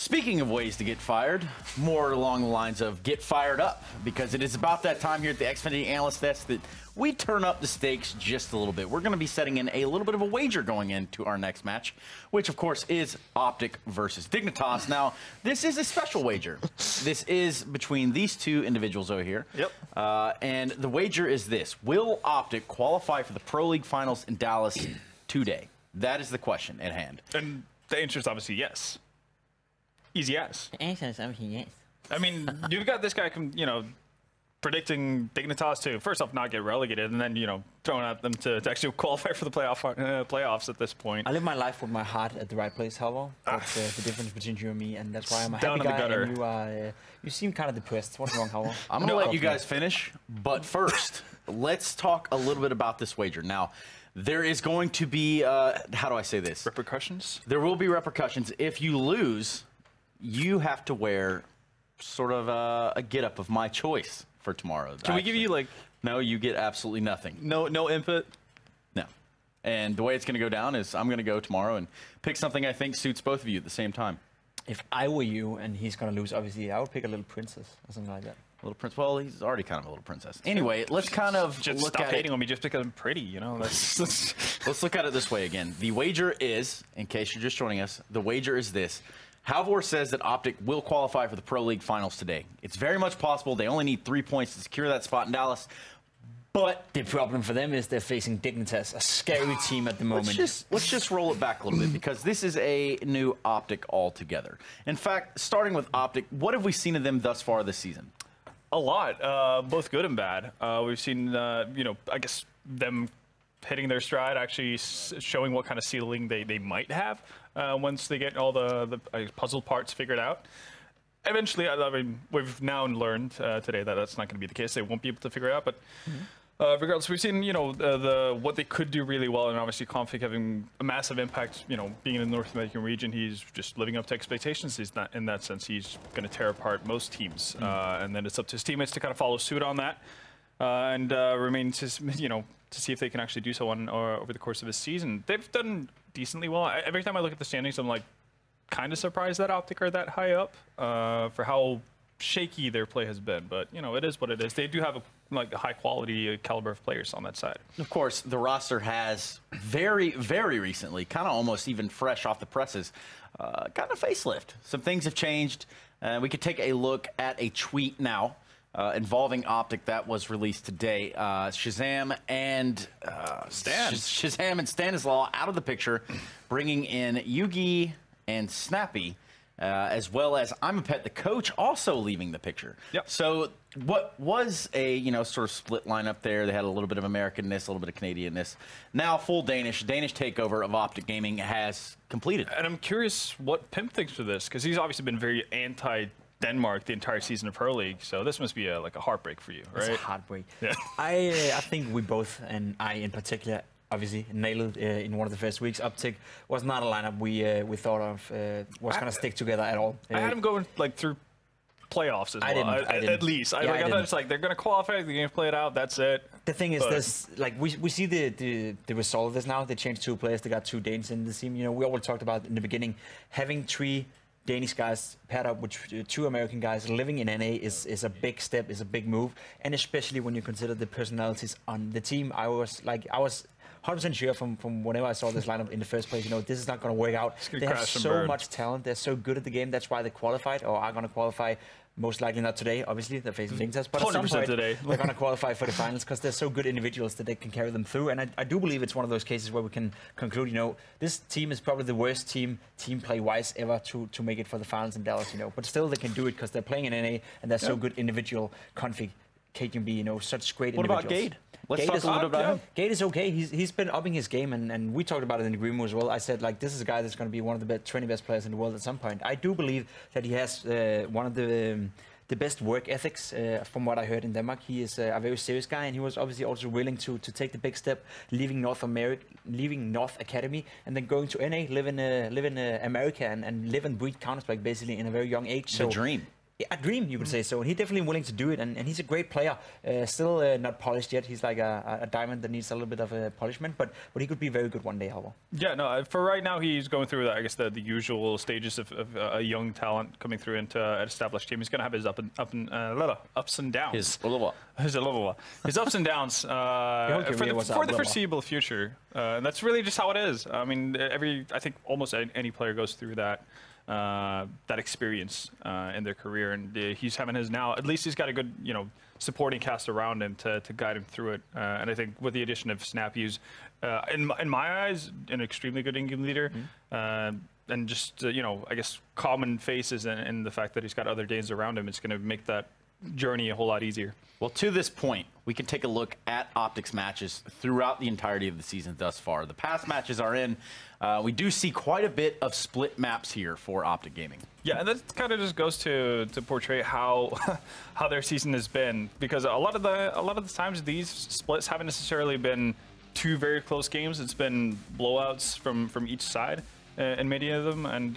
Speaking of ways to get fired, more along the lines of get fired up, because it is about that time here at the Xfinity Analyst Fest that we turn up the stakes just a little bit. We're going to be setting in a little bit of a wager going into our next match, which of course is OpTic versus Dignitas. Now, this is a special wager. This is between these two individuals over here. Yep. And the wager is this: will OpTic qualify for the Pro League finals in Dallas today? That is the question at hand. And the answer is obviously yes. Easy as. The answer is obviously yes. I mean, you've got this guy, predicting Dignitas to, first off, not get relegated, and then, throwing at them to actually qualify for the playoffs at this point. I live my life with my heart at the right place, however. That's the difference between you and me, and that's why I'm a Down happy in the guy, gutter. and you seem kind of depressed. What's wrong, however? I'm going to let you guys finish, but first, let's talk a little bit about this wager. Now, there is going to be, how do I say this? Repercussions? There will be repercussions. If you lose, you have to wear sort of a get-up of my choice for tomorrow. Can we give you, No, you get absolutely nothing. no input? No. And the way it's going to go down is I'm going to go tomorrow and pick something I think suits both of you at the same time. If I were you and he's going to lose, obviously, I would pick a little princess or something like that. Little prince. Well, he's already kind of a little princess. Anyway, let's kind of Just look stop at hating it. on me just because I'm pretty, That's Let's look at it this way again. The wager is, in case you're just joining us, the wager is this. Halvor says that OpTic will qualify for the Pro League finals today. It's very much possible. They only need 3 points to secure that spot in Dallas. But the problem for them is they're facing Dignitas, a scary team at the moment. Let's just roll it back a little bit, because this is a new OpTic altogether. In fact, starting with OpTic, what have we seen of them thus far this season? a lot, both good and bad. We've seen, I guess them hitting their stride, actually showing what kind of ceiling they might have once they get all the puzzle parts figured out. Eventually, I mean, we've now learned today that that's not going to be the case. They won't be able to figure it out, but regardless, we've seen, what they could do really well, and obviously Config having a massive impact, being in the North American region, he's just living up to expectations. He's not, in that sense, he's going to tear apart most teams, and then it's up to his teammates to kind of follow suit on that, and remain to, to see if they can actually do so over the course of this season. They've done decently well. Every time I look at the standings, I'm like, kind of surprised that OpTic are that high up for how shaky their play has been, but it is what it is. They do have a high quality caliber of players on that side. Of course, the roster has very, very recently, kind of almost even fresh off the presses, got a facelift. Some things have changed. We could take a look at a tweet now involving OpTic that was released today. Shazam and Shazam and Stanislaw out of the picture, bringing in Yugi and Snappy, as well as I'm a Pet, the coach, also leaving the picture. Yep. So what was a sort of split lineup there? They had a little bit of Americanness, a little bit of Canadianness. Now full Danish takeover of OpTic Gaming has completed. And I'm curious what Pimp thinks of this, because he's obviously been very anti-Denmark the entire season of Pro League. So this must be like a heartbreak for you, right? It's a heartbreak. Yeah. I think we both, and I in particular, obviously nailed it in one of the first weeks. OpTic was not a lineup we thought of was going to stick together at all. I had him going through playoffs as well. I didn't. At least. I thought it's like they're going to qualify, the game's played out, that's it. The thing is, this we see the result of this now. They changed 2 players. They got 2 Danes in the team. We already talked about in the beginning, having 3 Danish guys paired up with 2 American guys living in NA is a big step, is a big move, and especially when you consider the personalities on the team. I was 100% sure from whenever I saw this lineup in the first place, this is not going to work out. They have so much talent. They're so good at the game. That's why they qualified, or are going to qualify. Most likely not today, obviously. They're facing Dignitas, but at some point today. they're going to qualify for the finals because they're so good individuals that they can carry them through. And I do believe it's one of those cases where we can conclude, this team is probably the worst team play-wise ever to make it for the finals in Dallas, But still they can do it because they're playing in NA and they're so good individual config. Kate can be, such great individuals. What about Gade? Let's talk a little bit about him. Gade is okay. He's been upping his game, and we talked about it in the green room as well. I said, this is a guy that's going to be one of the 20 best players in the world at some point. I do believe that he has one of the best work ethics from what I heard in Denmark. He is a very serious guy, and he was obviously also willing to take the big step, leaving North Academy, and then going to NA, live in America, and live and breathe Counter-Strike basically in a very young age. The dream. a dream, you could say so. And he's definitely willing to do it, and he's a great player. Still not polished yet. He's like a diamond that needs a little bit of a polishment, but he could be very good one day, however. Yeah, no, for right now, he's going through, I guess, the usual stages of a young talent coming through into an established team. He's going to have his ups and downs. His ups and downs for the foreseeable future. And that's really just how it is. I mean, I think almost any player goes through that experience in their career, and he's having his now. At least he's got a good, supporting cast around him to guide him through it. And I think with the addition of Snap, he's, in my eyes, an extremely good in-game leader. And just, I guess, common faces and the fact that he's got other Danes around him, it's going to make that journey a whole lot easier. Well, to this point, we can take a look at OpTic's matches throughout the entirety of the season thus far. The past matches are in. We do see quite a bit of split maps here for OpTic Gaming. Yeah, and that kind of just goes to portray how how their season has been, because a lot of the times these splits haven't necessarily been two very close games. It's been blowouts from each side. In many of them, and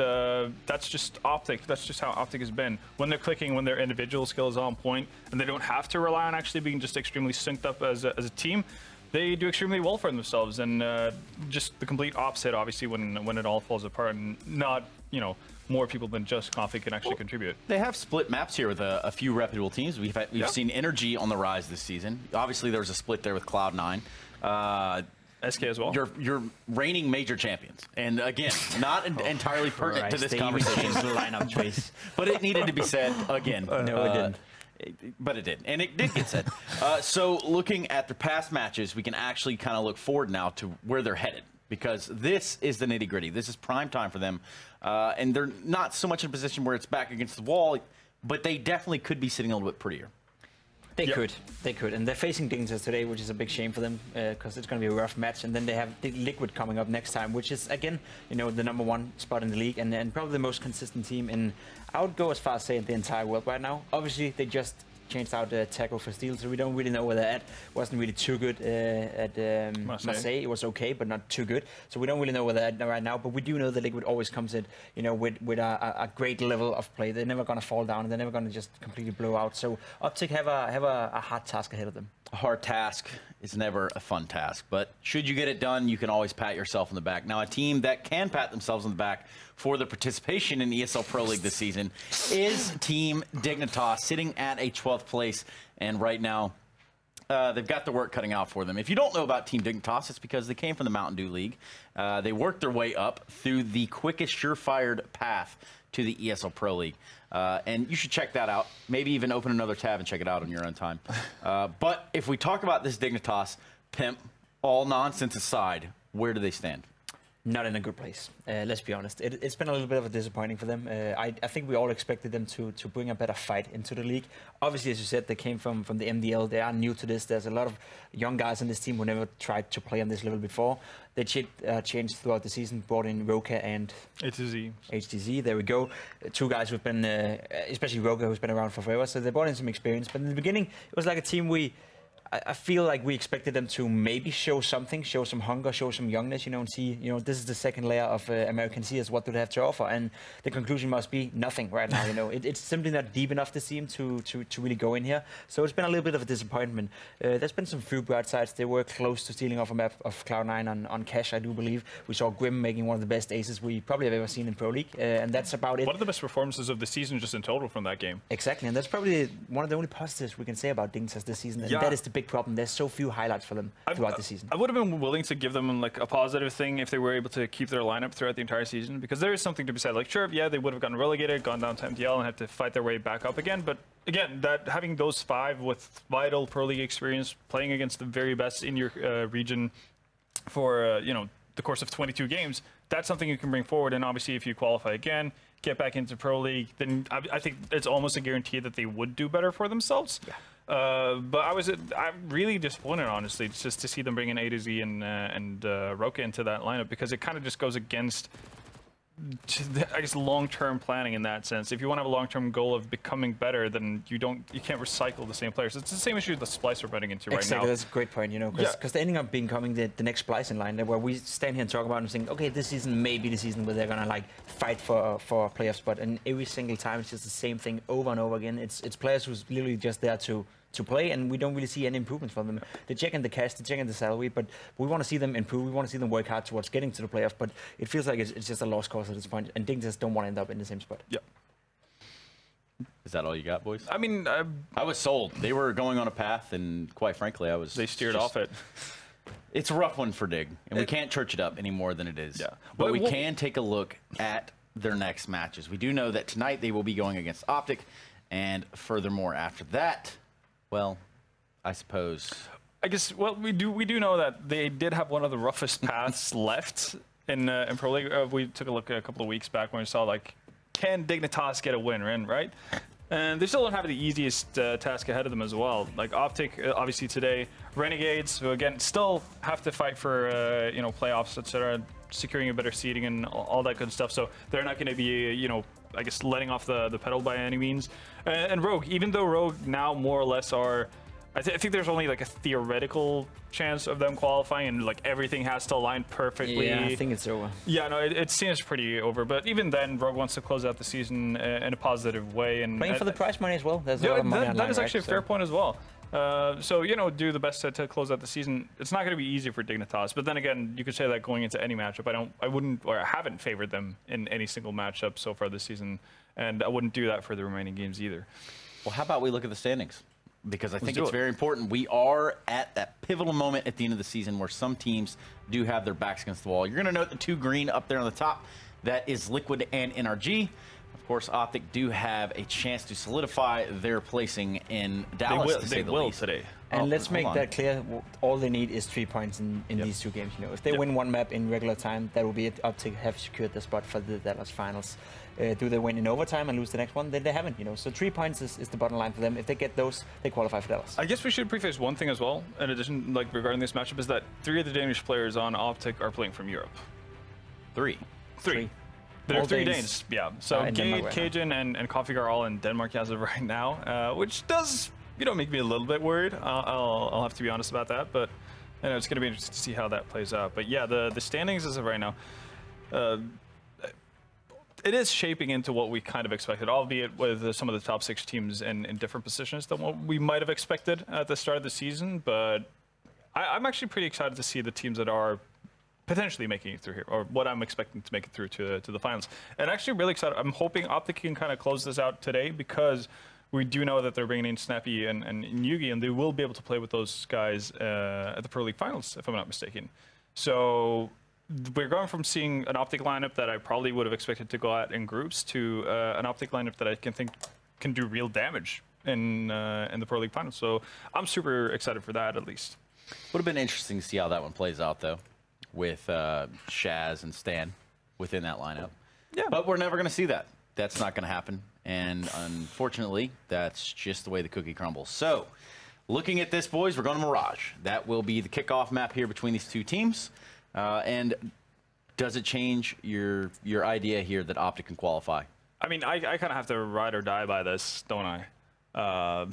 that's just OpTic. That's just how OpTic has been. When they're clicking, when their individual skill is on point, and they don't have to rely on actually being just extremely synced up as a team, they do extremely well for themselves. And just the complete opposite, obviously, when it all falls apart, and not, more people than just Config can actually contribute. They have split maps here with a few reputable teams. We've seen Energy on the rise this season. Obviously, there was a split there with Cloud9. SK as well. You're reigning major champions, and again, not entirely pertinent to this conversation. The lineup choice, but it needed to be said again. No, it didn't. But it did, and it did get said. So looking at their past matches, we can actually kind of look forward now to where they're headed, because this is the nitty-gritty. This is prime time for them, and they're not so much in a position where it's back against the wall, but they definitely could be sitting a little bit prettier. They could, and they're facing Dignitas today, which is a big shame for them, because it's going to be a rough match. And then they have Liquid coming up next time, which is again, the #1 spot in the league, and probably the most consistent team in, I would go as far as saying, the entire world right now. Obviously, they just changed out Taco for Steel, so we don't really know where they're at. Wasn't really too good at Marseille. It was okay, but not too good. So we don't really know where they're at right now, but we do know that Liquid always comes in, with a great level of play. They're never going to fall down, and they're never going to just completely blow out. So OpTic have a hard task ahead of them. A hard task is never a fun task, but should you get it done, you can always pat yourself on the back. Now, a team that can pat themselves on the back for their participation in the ESL Pro League this season is Team Dignitas, sitting at a 12th place, and right now they've got the work cutting out for them. If you don't know about Team Dignitas, it's because they came from the Mountain Dew League. They worked their way up through the quickest surefire path to the ESL Pro League. And you should check that out. Maybe even open another tab and check it out on your own time. But if we talk about this Dignitas, Pimp, all nonsense aside, where do they stand? Not in a good place. Let's be honest. It's been a little bit of a disappointing for them. I think we all expected them to bring a better fight into the league. Obviously, as you said, they came from the MDL. They are new to this. There's a lot of young guys in this team who never tried to play on this level before. They changed throughout the season, brought in Roka and HTZ. There we go. Two guys who've been, especially Roka, who's been around for forever. So they brought in some experience. But in the beginning, it was like a team I feel like we expected them to maybe show something, show some hunger, show some youngness, and see, this is the second layer of American Seas. What do they have to offer? And the conclusion must be nothing right now. It's simply not deep enough, this team, to really go in here. So it's been a little bit of a disappointment. There's been some few bright sides. They were close to stealing off a map of Cloud9 on Cash, I do believe. We saw Grim making one of the best aces we probably have ever seen in Pro League, and that's about it. One of the best performances of the season just in total from that game. Exactly, and that's probably one of the only positives we can say about Dignitas this season, and that is the big problem. There's so few highlights for them throughout the season. I would have been willing to give them like a positive thing if they were able to keep their lineup throughout the entire season, because there is something to be said. Like, sure, yeah, they would have gotten relegated, gone down to MTL, and had to fight their way back up again. But again, that having those 5 with vital Pro League experience, playing against the very best in your region for the course of 22 games, that's something you can bring forward. And obviously, if you qualify again, get back into Pro League, then I think it's almost a guarantee that they would do better for themselves. Yeah. But I'm really disappointed, honestly, just to see them bring in A to Z and Roka into that lineup, because it kind of just goes against I guess long-term planning in that sense. If you want to have a long-term goal of becoming better, then you can't recycle the same players. It's the same issue the Splice are running into right now. Exactly, that's a great point. Because they're ending up becoming the next Splice in line, where we stand here and talk about and think, okay, this season may be the season where they're gonna like fight for a playoff spot, and every single time it's just the same thing over and over again. It's players who's literally just there to play, and we don't really see any improvements from them. They're checking the cash, they're checking the salary, but we want to see them improve. We want to see them work hard towards getting to the playoff, but it feels like it's just a lost cause at this point, and Dignitas don't want to end up in the same spot. Yeah. Is that all you got, boys? I mean, I was sold. They were going on a path, and quite frankly, they steered off it. It's a rough one for Dig, and we can't church it up any more than it is. Yeah. But we can take a look at their next matches. We do know that tonight they will be going against OpTic, and furthermore, after that, well, I suppose. I guess. Well, we do know that they did have one of the roughest paths left in Pro League. We took a look a couple of weeks back when we saw like, can Dignitas get a win, right? And they still don't have the easiest task ahead of them as well. Like OpTic, obviously today, Renegades, who again still have to fight for playoffs, etc., securing a better seeding and all that good stuff. So they're not going to be I guess letting off the pedal by any means. And Rogue, even though Rogue now more or less are, I think there's only like a theoretical chance of them qualifying, and like everything has to align perfectly. Yeah, I think it's over. Yeah, no, it seems pretty over. But even then, Rogue wants to close out the season in a positive way, and playing for the prize money as well. There's a lot of money online, that is actually right? a fair point as well. So do the best to close out the season. It's not going to be easy for Dignitas, but then again, you could say that going into any matchup. I haven't favored them in any single matchup so far this season, and I wouldn't do that for the remaining games either. Well, how about we look at the standings? Because I think it's very important. We are at that pivotal moment at the end of the season where some teams do have their backs against the wall. You're going to note the 2 green up there on the top. That is Liquid and NRG. Of course, OpTic do have a chance to solidify their placing in Dallas. They will today. And let's make that clear. All they need is 3 points in these 2 games. If they win one map in regular time, that will be it. OpTic have secured the spot for the Dallas finals. Do they win in overtime and lose the next one? Then they haven't. So 3 points is the bottom line for them. If they get those, they qualify for Dallas. I guess we should preface one thing as well. In addition, like regarding this matchup, is that 3 of the Danish players on OpTic are playing from Europe. 3. There are 3 Danes. Yeah. So Gade, right Cajun, and Config are all in Denmark as of right now, which does make me a little bit worried. I'll have to be honest about that, but it's going to be interesting to see how that plays out. But yeah, the standings as of right now, it is shaping into what we kind of expected, albeit with some of the top 6 teams in different positions than what we might have expected at the start of the season. But I'm actually pretty excited to see the teams that are potentially making it through here, or what I'm expecting to make it through to the finals. And actually really excited. I'm hoping OpTic can kind of close this out today, because we do know that they're bringing in Snappy and Yugi, and they will be able to play with those guys at the Pro League finals, if I'm not mistaken. So we're going from seeing an OpTic lineup that I probably would have expected to go out in groups to an OpTic lineup that I can do real damage in the Pro League finals. So I'm super excited for that, at least. Would have been interesting to see how that one plays out, though, with Shaz and Stan within that lineup. Yeah. But we're never going to see that. That's not going to happen. And unfortunately, that's just the way the cookie crumbles. So, looking at this, boys, we're going to Mirage. That will be the kickoff map here between these 2 teams. And does it change your idea here that OpTic can qualify? I mean, I kind of have to ride or die by this, don't I?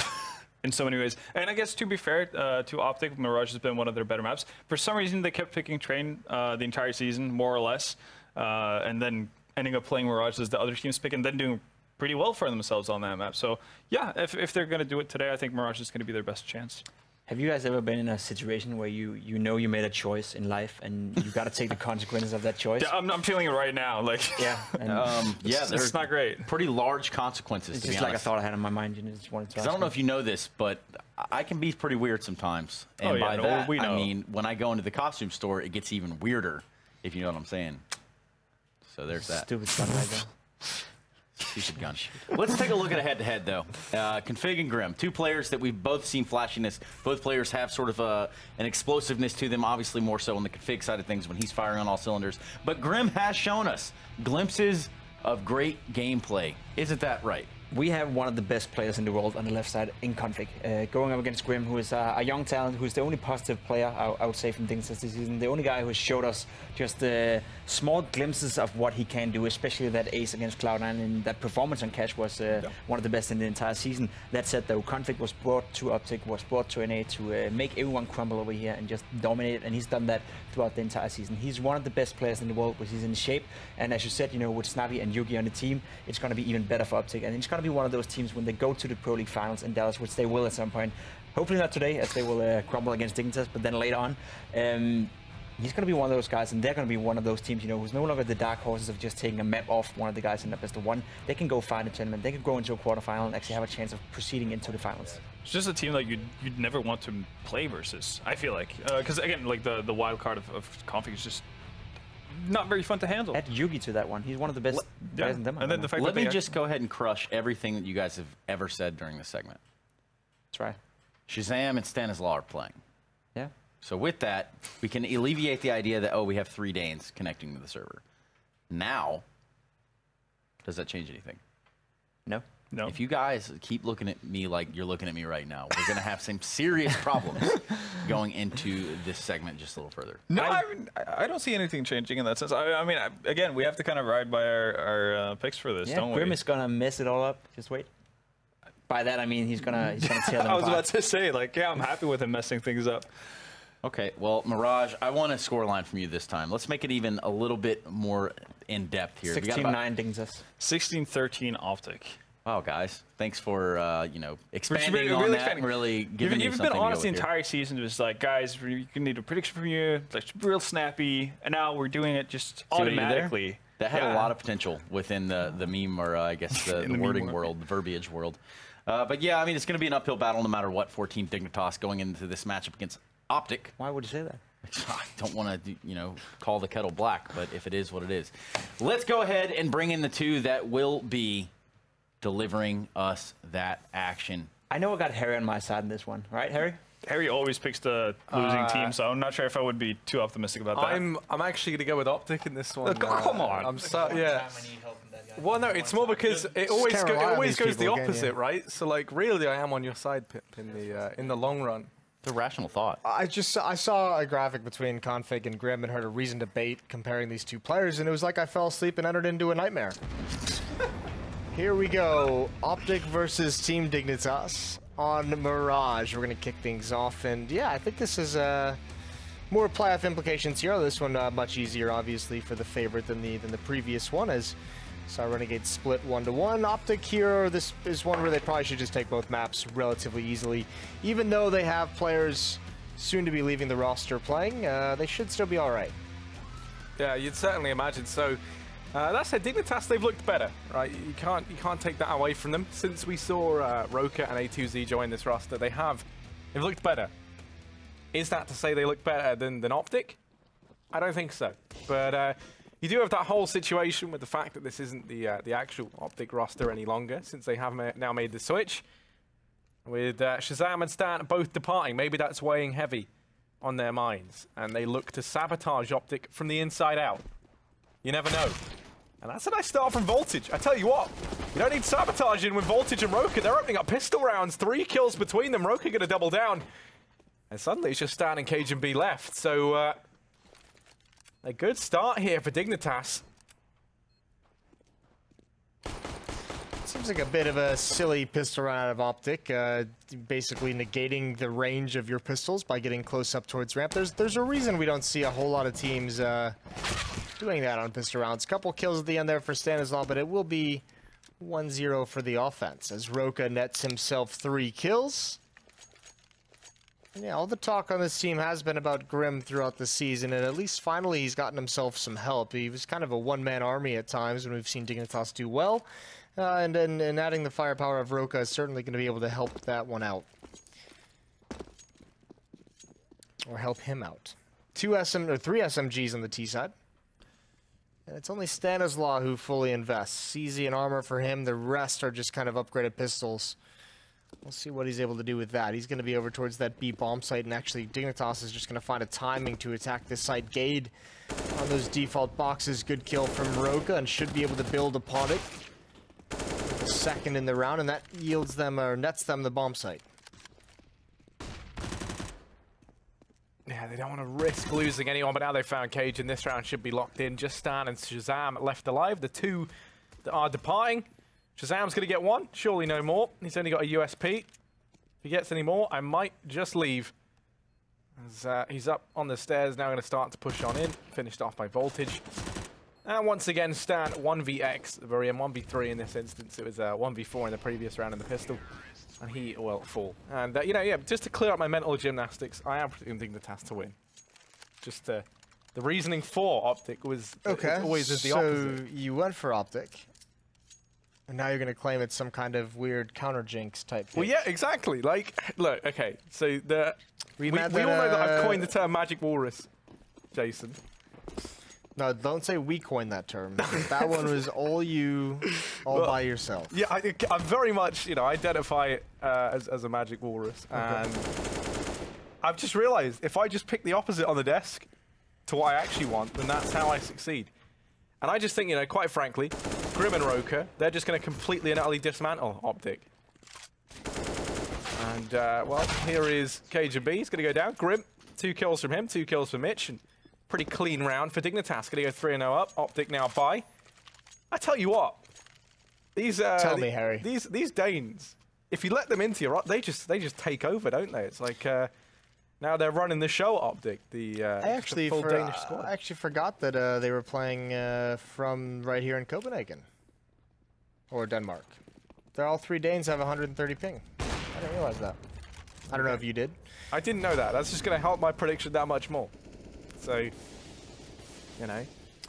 In so many ways. And I guess, to be fair to OpTic, Mirage has been one of their better maps. For some reason, they kept picking Train the entire season, more or less, and then ending up playing Mirage as the other team's pick, and then doing pretty well for themselves on that map. So, yeah, if they're going to do it today, I think Mirage is going to be their best chance. Have you guys ever been in a situation where you made a choice in life and you got to take the consequences of that choice? Yeah, I'm feeling it right now. Like, yeah, it's not great. Pretty large consequences. It's to be just like honest. a thought I had in my mind. Just wanted to. I don't know if you know this, but I can be pretty weird sometimes. And by that, I mean when I go into the costume store, it gets even weirder. If you know what I'm saying. So there's that. Stupid gun right there. Stupid gun. Let's take a look at a head-to-head, though. Config and Grim, 2 players that we've both seen flashiness. Both players have sort of an explosiveness to them, obviously more so on the Config side of things when he's firing on all cylinders. But Grim has shown us glimpses of great gameplay. Isn't that right? we have one of the best players in the world on the left side in Config. Going up against Grim, who is a young talent, who's the only positive player, I would say, from Dignitas this season. The only guy who has showed us just small glimpses of what he can do, especially that ace against Cloud9, and that performance on Cash was one of the best in the entire season. That said, though, Config was brought to OpTic, was brought to NA to make everyone crumble over here and just dominate, and he's done that throughout the entire season. He's one of the best players in the world, which he's in shape, and as you said, you know, with Snappy and Yugi on the team, it's going to be even better for OpTic, and it's going to be one of those teams when they go to the Pro League finals in Dallas, which they will at some point. Hopefully not today, as they will crumble against Dignitas, but then later on. He's going to be one of those guys, and they're going to be one of those teams, you know, who's no longer the dark horses of just taking a map off one of the guys in the best of one. They can go find a tournament, they can go into a quarterfinal and actually have a chance of proceeding into the finals. It's just a team that you'd never want to play versus, I feel like. Because, again, like the wild card of Config is just not very fun to handle. Add Yugi to that one. He's one of the best guys in Denmark. And then the fact Let me just go ahead and crush everything that you guys have ever said during this segment. That's right. Shazam and Stanislaw are playing. Yeah. So with that, we can alleviate the idea that, oh, we have 3 Danes connecting to the server. Now, does that change anything? No. No. If you guys keep looking at me like you're looking at me right now, we're going to have some serious problems going into this segment just a little further. No, I don't see anything changing in that sense. I mean, again, we have to kind of ride by our picks for this, don't we? Grim is going to mess it all up. Just wait. By that, I mean he's gonna tear them apart. I was about to say, like, yeah, I'm happy with him messing things up. Okay, well, Mirage, I want a scoreline from you this time. Let's make it even a little bit more in-depth here. 16-9 Dignitas. 16-13 OpTic. Wow, guys. Thanks for, you know, expanding really on that expanding. and really giving me You've something been honest the to go with entire season. It was like, guys, we need a prediction from you. Like, real snappy. And now we're doing it just automatically. That had a lot of potential within the meme, or I guess the wording world, the verbiage world. But yeah, I mean, it's going to be an uphill battle no matter what for Team Dignitas going into this matchup against OpTic. Why would you say that? I don't want to, you know, call the kettle black, but if it is what it is. Let's go ahead and bring in the 2 that will be delivering us that action. I know I got Harry on my side in this one, right, Harry? Harry always picks the losing team, so I'm not sure if I would be too optimistic about that. I'm actually going to go with OpTic in this one. Come on. I'm so, yeah. Well, no, it's more because it always goes the opposite, right? So, like, really, I am on your side, Pip, in the long run. It's a rational thought. I saw a graphic between Config and Grim and heard a reasoned debate comparing these 2 players, and it was like I fell asleep and entered into a nightmare. Here we go. OpTic versus Team Dignitas on Mirage. We're going to kick things off, and yeah, I think this is more playoff implications here. This one much easier, obviously, for the favorite than the previous one, as saw Renegade split 1-1. OpTic here, this is one where they probably should just take both maps relatively easily. Even though they have players soon to be leaving the roster playing, they should still be all right. Yeah, you'd certainly imagine so. That said, Dignitas, they've looked better, right? You can't take that away from them. Since we saw Roka and A2Z join this roster, they've looked better. Is that to say they look better than OpTic? I don't think so. But you do have that whole situation with the fact that this isn't the actual OpTic roster any longer, since they have now made the switch. With Shazam and Stan both departing, maybe that's weighing heavy on their minds, and they look to sabotage OpTic from the inside out. You never know. And that's a nice start from Voltage. I tell you what, you don't need sabotaging with Voltage and Roka. They're opening up pistol rounds, 3 kills between them. Roka going to double down. And suddenly it's just Stan and Cajun B left. So, a good start here for Dignitas. Seems like a bit of a silly pistol run out of OpTic, basically negating the range of your pistols by getting close up towards ramp. There's a reason we don't see a whole lot of teams doing that on pistol rounds. Couple kills at the end there for Stanislaw, but it will be 1-0 for the offense as Roka nets himself 3 kills. And yeah, all the talk on this team has been about Grim throughout the season, and at least finally he's gotten himself some help. He was kind of a one-man army at times when we've seen Dignitas do well. And adding the firepower of Roka is certainly going to be able to help that one out. Or help him out. 3 SMGs on the T side. And it's only Stanislaw who fully invests. CZ and armor for him. The rest are just kind of upgraded pistols. We'll see what he's able to do with that. He's going to be over towards that B bomb site, and actually Dignitas is just going to find a timing to attack this site. Gade on those default boxes. Good kill from Roka, and should be able to build upon it. second in the round, and that yields them or nets them the bomb site. Yeah, they don't want to risk losing anyone, but now they found Cage, and this round should be locked in. Just Stan and Shazam left alive. The two that are departing. Shazam's going to get one, surely no more. He's only got a USP. If he gets any more, I might just leave. As he's up on the stairs, now going to start to push on in. Finished off by Voltage. And once again, Stan 1vx, the very end 1v3 in this instance. It was 1v4 in the previous round in the pistol. And he will fall. And, you know, yeah, just to clear up my mental gymnastics, I am predicting Dignitas to win. Just the reasoning for OpTic was always is the opposite. So you went for OpTic, and now you're going to claim it's some kind of weird counter jinx type thing. Well, yeah, exactly. Like, look, okay, so we all know that I've coined the term Magic Walrus, Jason. No, don't say we coined that term. That one was all you, by yourself. Yeah, I'm very much, you know, identify it as a Magic Walrus. And I've just realized if I just pick the opposite on the desk to what I actually want, then that's how I succeed. And I just think, you know, quite frankly, Grim and Roka, they're just going to completely and utterly dismantle OpTic. And, well, here is Cage and B. He's going to go down. Grim, 2 kills from him, 2 kills from Mitch. And pretty clean round for Dignitas. Going to go 3-0 up. OpTic now by. I tell you what, these tell me, Harry. These Danes, if you let them into your, they just take over, don't they? It's like now they're running the show. OpTic, the full Danish squad. I actually forgot that they were playing from right here in Copenhagen or Denmark. They're all 3 Danes have 130 ping. I didn't realize that. I don't know if you did. I didn't know that. That's just going to help my prediction that much more. So, you know,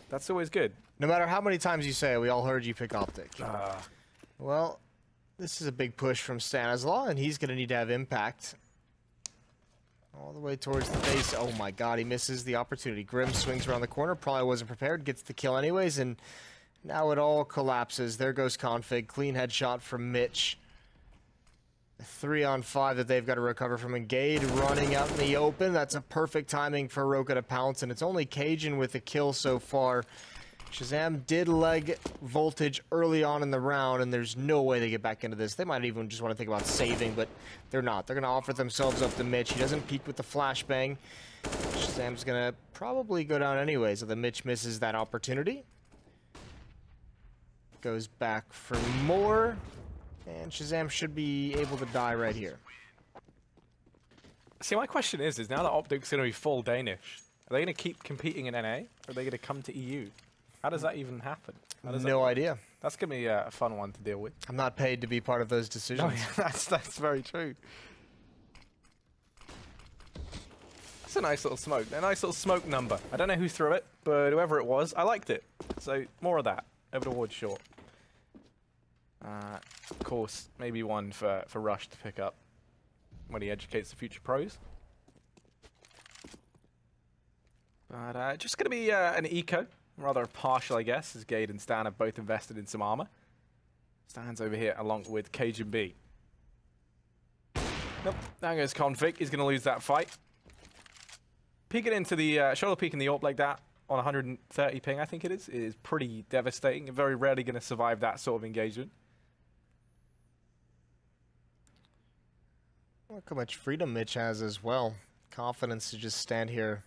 that's always good. No matter how many times you say it, we all heard you pick OpTic. Well, this is a big push from Stanislaw, and he's going to need to have impact. All the way towards the base. Oh my god, he misses the opportunity. Grim swings around the corner, probably wasn't prepared, gets the kill anyways, and now it all collapses. There goes Config. Clean headshot from Mitch. 3-on-5 that they've got to recover from. Engage running out in the open. That's a perfect timing for Roka to pounce, and it's only Cajun with the kill so far. Shazam did leg Voltage early on in the round, and there's no way they get back into this. They might even just want to think about saving, but they're not. They're going to offer themselves up to Mitch. He doesn't peek with the flashbang. Shazam's going to probably go down anyway, so the Mitch misses that opportunity. Goes back for more. And Shazam should be able to die right here. See, my question is now that OpTic's going to be full Danish, are they going to keep competing in NA? Or are they going to come to EU? How does that even happen? No idea. That's going to be a fun one to deal with. I'm not paid to be part of those decisions. No, that's very true. That's a nice little smoke. A nice little smoke number. I don't know who threw it, but whoever it was, I liked it. So more of that. Over towards short. Of course, maybe one for Rush to pick up when he educates the future pros. But just going to be an eco, rather partial, I guess, as Gade and Stan have both invested in some armor. Stan's over here along with Cage and B. Nope, there goes Config. He's going to lose that fight. Peeking into the shoulder peek in the AWP like that on 130 ping, I think it is pretty devastating. You're very rarely going to survive that sort of engagement. Look how much freedom Mitch has as well. Confidence to just stand here.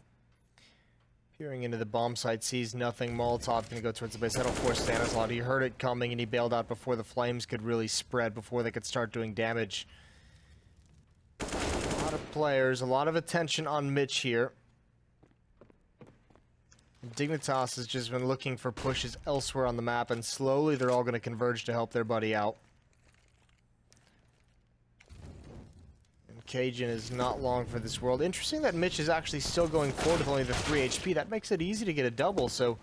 Peering into the bomb site, sees nothing. Molotov going to go towards the base. That'll force Stanislaw. He heard it coming and he bailed out before the flames could really spread, before they could start doing damage. A lot of players, a lot of attention on Mitch here. Dignitas has just been looking for pushes elsewhere on the map, and slowly they're all going to converge to help their buddy out. Cajun is not long for this world. Interesting that Mitch is actually still going forward with only the 3 HP. That makes it easy to get a double, so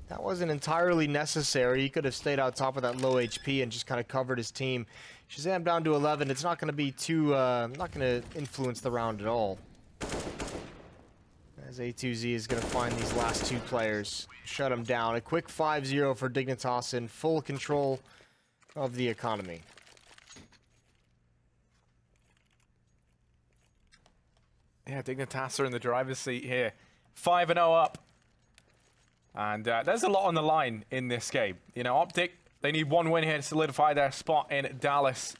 that wasn't entirely necessary. He could have stayed out top of that low HP and just kind of covered his team. Shazam down to 11. It's not going to be too, not going to influence the round at all. As A2Z is going to find these last 2 players, shut them down. A quick 5-0 for Dignitas in full control of the economy. Yeah, Dignitas are in the driver's seat here. 5-0 up. And there's a lot on the line in this game. You know, OpTic, They need one win here to solidify their spot in Dallas.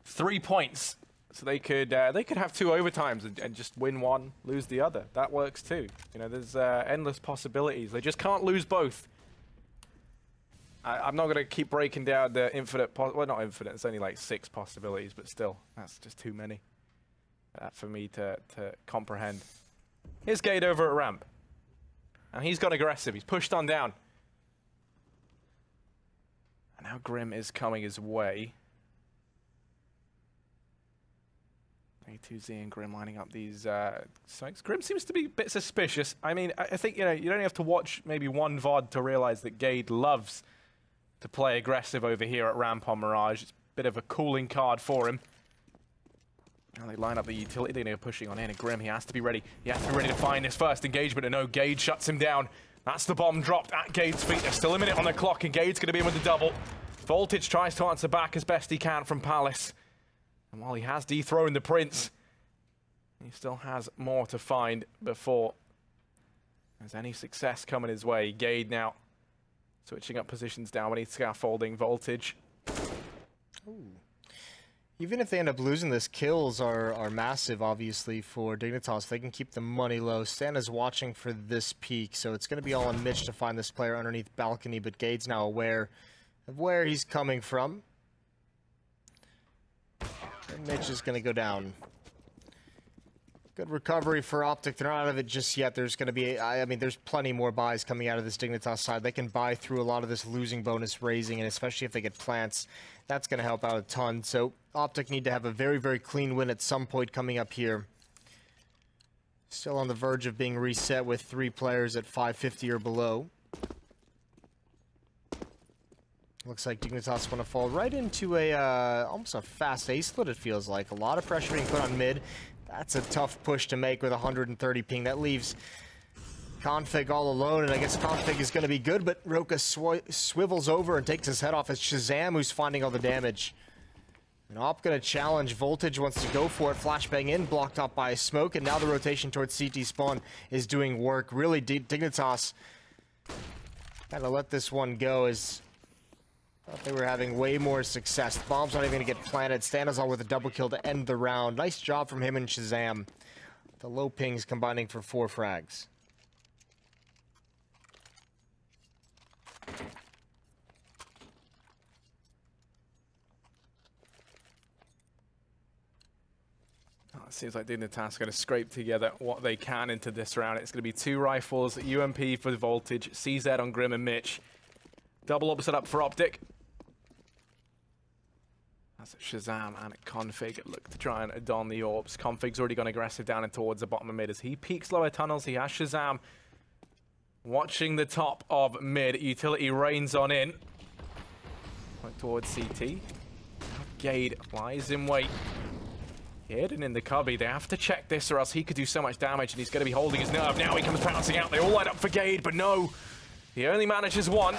3 points. So they could have 2 overtimes and just win one, lose the other. That works too. You know, there's endless possibilities. They just can't lose both. I'm not going to keep breaking down the infinite, well, not infinite, it's only like 6 possibilities, but still, that's just too many for me to comprehend. Here's Gade over at ramp. And he's gone aggressive, he's pushed on down. And now Grim is coming his way. A2Z and Grim lining up these strikes. Grim seems to be a bit suspicious. I mean, I think, you know, you don't have to watch maybe one VOD to realize that Gade loves to play aggressive over here at ramp on Mirage. It's a bit of a cooling card for him. Now they line up the utility, they're pushing on in, and Grim, he has to be ready. He has to be ready to find his first engagement, and no, Gade shuts him down. That's the bomb dropped at Gade's feet. There's still a minute on the clock, and Gade's going to be in with the double. Voltage tries to answer back as best he can from Palace. And while he has dethroned the Prince, he still has more to find before there's any success coming his way. Gade now switching up positions down beneath scaffolding. Voltage. Ooh. Even if they end up losing this, kills are massive, obviously, for Dignitas. They can keep the money low. Stan is watching for this peak, so it's going to be all on Mitch to find this player underneath balcony, but Gade's now aware of where he's coming from. And Mitch is going to go down. Good recovery for OpTic. They're not out of it just yet. There's going to be, I mean, there's plenty more buys coming out of this Dignitas side. They can buy through a lot of this losing bonus raising, and especially if they get plants, that's going to help out a ton. So OpTic need to have a very, very clean win at some point coming up here. Still on the verge of being reset with 3 players at 550 or below. Looks like Dignitas want to fall right into a almost a fast ace split, it feels like. A lot of pressure being put on mid. That's a tough push to make with 130 ping. That leaves Config all alone, and I guess Config is going to be good, but Roka swivels over and takes his head off. It's Shazam who's finding all the damage. And Op going to challenge. Voltage wants to go for it. Flashbang in, blocked up by smoke, and now the rotation towards CT spawn is doing work. Really, Dignitas kind of let this one go as thought they were having way more success. The bomb's not even going to get planted. Stanazol with a double kill to end the round. Nice job from him and Shazam. The low pings combining for 4 frags. It seems like Dignitas going to scrape together what they can into this round. It's going to be 2 rifles, UMP for the Voltage, CZ on Grim and Mitch. Double opposite up for OpTic. That's Shazam and Config look to try and adorn the orbs. Config's already gone aggressive down and towards the bottom of mid as he peeks lower tunnels. He has Shazam watching the top of mid. Utility rains on in. Point towards CT. Gade lies in wait. Hidden in the cubby. They have to check this or else he could do so much damage and he's going to be holding his nerve. Now he comes pouncing out. They all line up for Gade, but no. He only manages 1.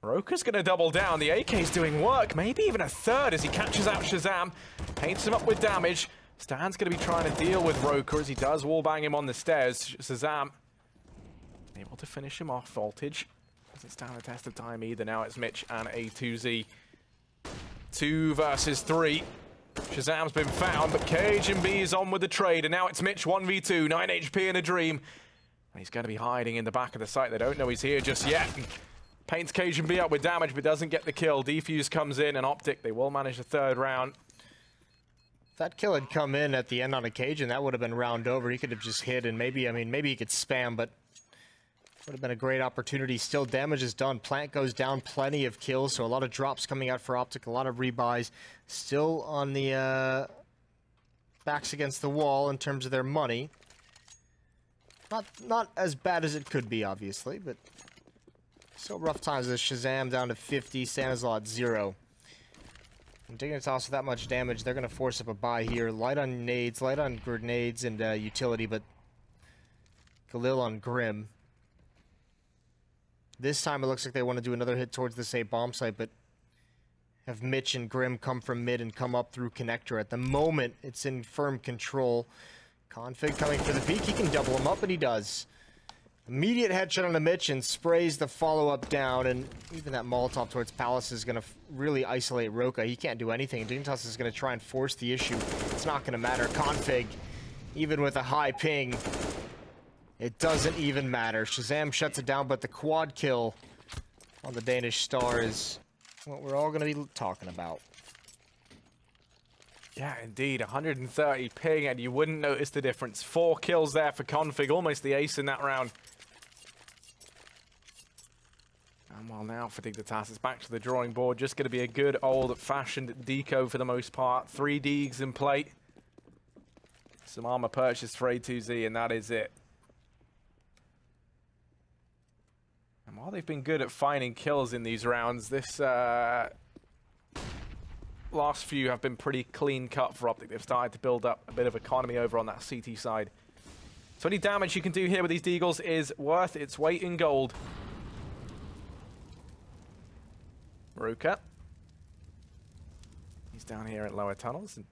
Roka's going to double down. The AK's doing work. Maybe even a 3rd as he catches out Shazam. Paints him up with damage. Stan's going to be trying to deal with Roka as he does wallbang him on the stairs. Shazam able to finish him off. Voltage doesn't stand the test of time either. Now it's Mitch and A2Z. 2 versus 3. Shazam's been found, but KHB is on with the trade. And now it's Mitch 1v2. 9 HP in a dream. And he's going to be hiding in the back of the site. They don't know he's here just yet. Paints KHB up with damage, but doesn't get the kill. Defuse comes in, and OpTic, they will manage the 3rd round. If that kill had come in at the end on a cage, and that would have been round over. He could have just hit, and maybe, I mean, maybe he could spam, but would have been a great opportunity. Still, damage is done. Plant goes down, plenty of kills, so a lot of drops coming out for OpTic, a lot of rebuys. Still on the backs against the wall in terms of their money. Not as bad as it could be, obviously, but still rough times. As Shazam down to 50, Stanazol at 0. And Dignitas with that much damage, they're going to force up a buy here. Light on nades, light on grenades and utility, but Khalil on Grim. This time it looks like they want to do another hit towards this A bomb site, but have Mitch and Grim come from mid and come up through connector. At the moment, it's in firm control. Config coming for the peak. He can double him up, and he does. Immediate headshot on the Mitch and sprays the follow-up down, and even that Molotov towards Palace is going to really isolate Roka. He can't do anything. Dignitas is going to try and force the issue. It's not going to matter. Config, even with a high ping, it doesn't even matter. Shazam shuts it down, but the quad kill on the Danish Star is what we're all going to be talking about. Yeah, indeed. 130 ping, and you wouldn't notice the difference. 4 kills there for Config, almost the ace in that round. And well, now for Dignitas, it's back to the drawing board. Just going to be a good old-fashioned deco for the most part. 3 Deegs in play. Some armor purchased for A2Z, and that is it. And while they've been good at finding kills in these rounds, this last few have been pretty clean cut for OpTic. They've started to build up a bit of economy over on that CT side. So any damage you can do here with these Deagles is worth its weight in gold. Roka. He's down here at lower tunnels and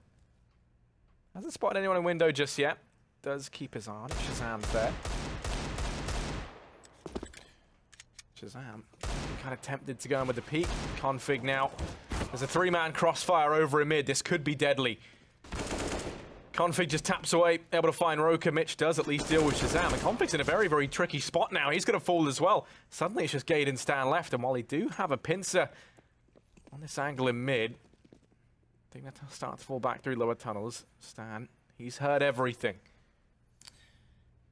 hasn't spotted anyone in window just yet. Does keep his eye on it. Shazam's there. Shazam kind of tempted to go in with the peek. Config now. There's a 3-man crossfire over in mid. This could be deadly. Config just taps away, able to find Roka. Mitch does at least deal with Shazam. And Config's in a very, very tricky spot now. He's going to fall as well. Suddenly it's just Gade and Stan left. And while they do have a pincer on this angle in mid, I think they'll start to fall back through lower tunnels. Stan, he's heard everything.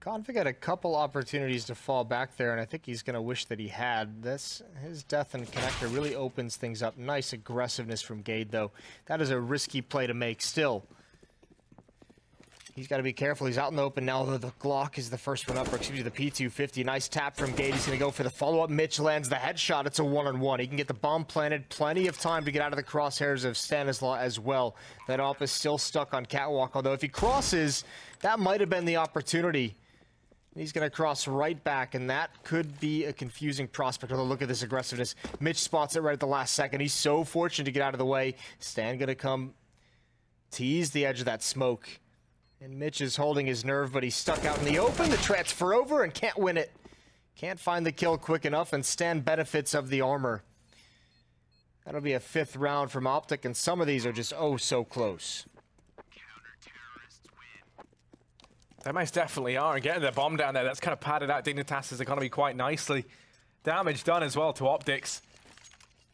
Config had a couple opportunities to fall back there, and I think he's going to wish that he had. His death and connector really opens things up. Nice aggressiveness from Gade, though. That is a risky play to make still. He's got to be careful. He's out in the open now, though. The Glock is the first one up, or excuse me, the P250. Nice tap from Gade. He's going to go for the follow-up. Mitch lands the headshot. It's a one-on-one. He can get the bomb planted. Plenty of time to get out of the crosshairs of Stanislaw as well. That op is still stuck on Catwalk, although if he crosses, that might have been the opportunity. He's going to cross right back, and that could be a confusing prospect. Although, look at this aggressiveness. Mitch spots it right at the last second. He's so fortunate to get out of the way. Stan going to come tease the edge of that smoke. And Mitch is holding his nerve, but he's stuck out in the open. The transfer over and can't win it. Can't find the kill quick enough, and Stan benefits of the armor. That'll be a 5th round from OpTic, and some of these are just oh so close. They most definitely are, and getting their bomb down there, that's kind of padded out Dignitas' economy quite nicely. Damage done as well to OpTic.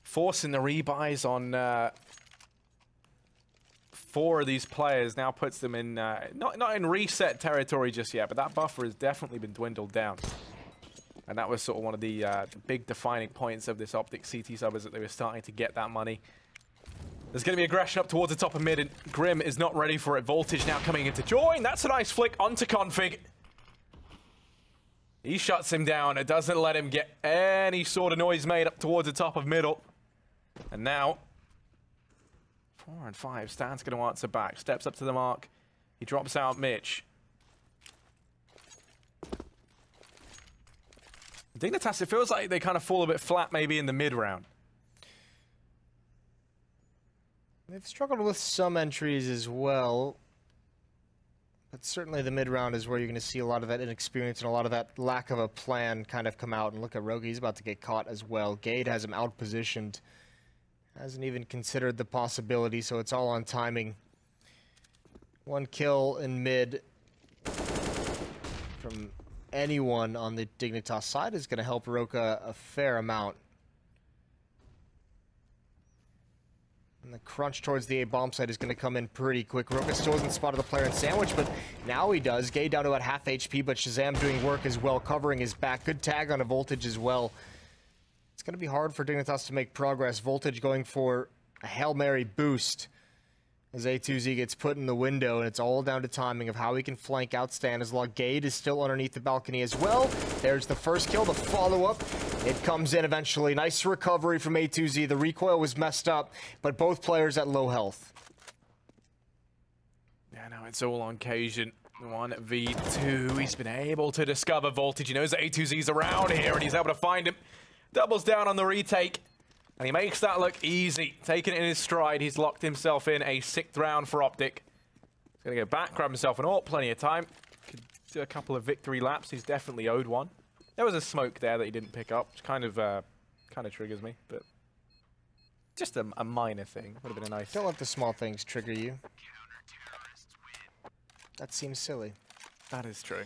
Forcing the rebuys on 4 of these players now puts them in, not in reset territory just yet, but that buffer has definitely been dwindled down. And that was sort of one of the big defining points of this OpTic CT sub, is that they were starting to get that money. There's going to be aggression up towards the top of mid, and Grim is not ready for it. Voltage now coming in to join. That's a nice flick onto Config. He shuts him down. It doesn't let him get any sort of noise made up towards the top of middle. And now, 4 and 5. Stan's going to answer back. Steps up to the mark. He drops out Mitch. Dignitas, it feels like they kind of fall a bit flat maybe in the mid round. They've struggled with some entries as well, but certainly the mid-round is where you're going to see a lot of that inexperience and a lot of that lack of a plan kind of come out. And look at Rogi, he's about to get caught as well. Gade has him out-positioned, hasn't even considered the possibility, so it's all on timing. 1 kill in mid from anyone on the Dignitas side is going to help Roka a fair amount. And the crunch towards the A bomb site is going to come in pretty quick. Roka still hasn't spotted the player in sandwich, but now he does. Gade down to about half HP, but Shazam doing work as well, covering his back. Good tag on a Voltage as well. It's going to be hard for Dignitas to make progress. Voltage going for a Hail Mary boost as A2Z gets put in the window, and it's all down to timing of how he can flank out Stanislaw. Gade is still underneath the balcony as well. There's the first kill, the follow-up. It comes in eventually. Nice recovery from A2Z. The recoil was messed up, but both players at low health. Yeah, no, it's all on Cajun. 1v2. He's been able to discover Voltage. He knows that A2Z's around here, and he's able to find him. Doubles down on the retake. And he makes that look easy. Taking it in his stride, he's locked himself in a 6th round for OpTic. He's going to go back, grab himself an AWP, plenty of time. Could do a couple of victory laps. He's definitely owed one. There was a smoke there that he didn't pick up, which kind of triggers me, but just a minor thing. Would have been a nice. Don't let the small things trigger you. That seems silly. That is true.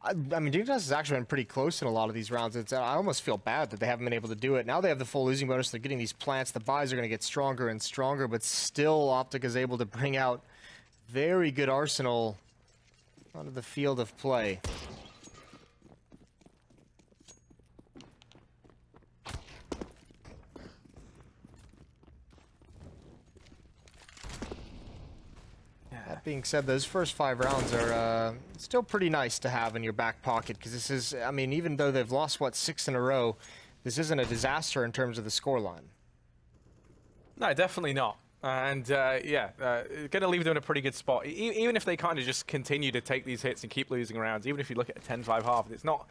I mean, Dignitas has actually been pretty close in a lot of these rounds. I almost feel bad that they haven't been able to do it. Now they have the full losing bonus. They're getting these plants. The buys are going to get stronger and stronger, but still OpTic is able to bring out very good arsenal onto the field of play. That being said, those first 5 rounds are still pretty nice to have in your back pocket, because this is, I mean, even though they've lost, what, 6 in a row, this isn't a disaster in terms of the scoreline. No, definitely not. And yeah, going to leave them in a pretty good spot. Even if they kind of just continue to take these hits and keep losing rounds, even if you look at a 10-5 half, it's not,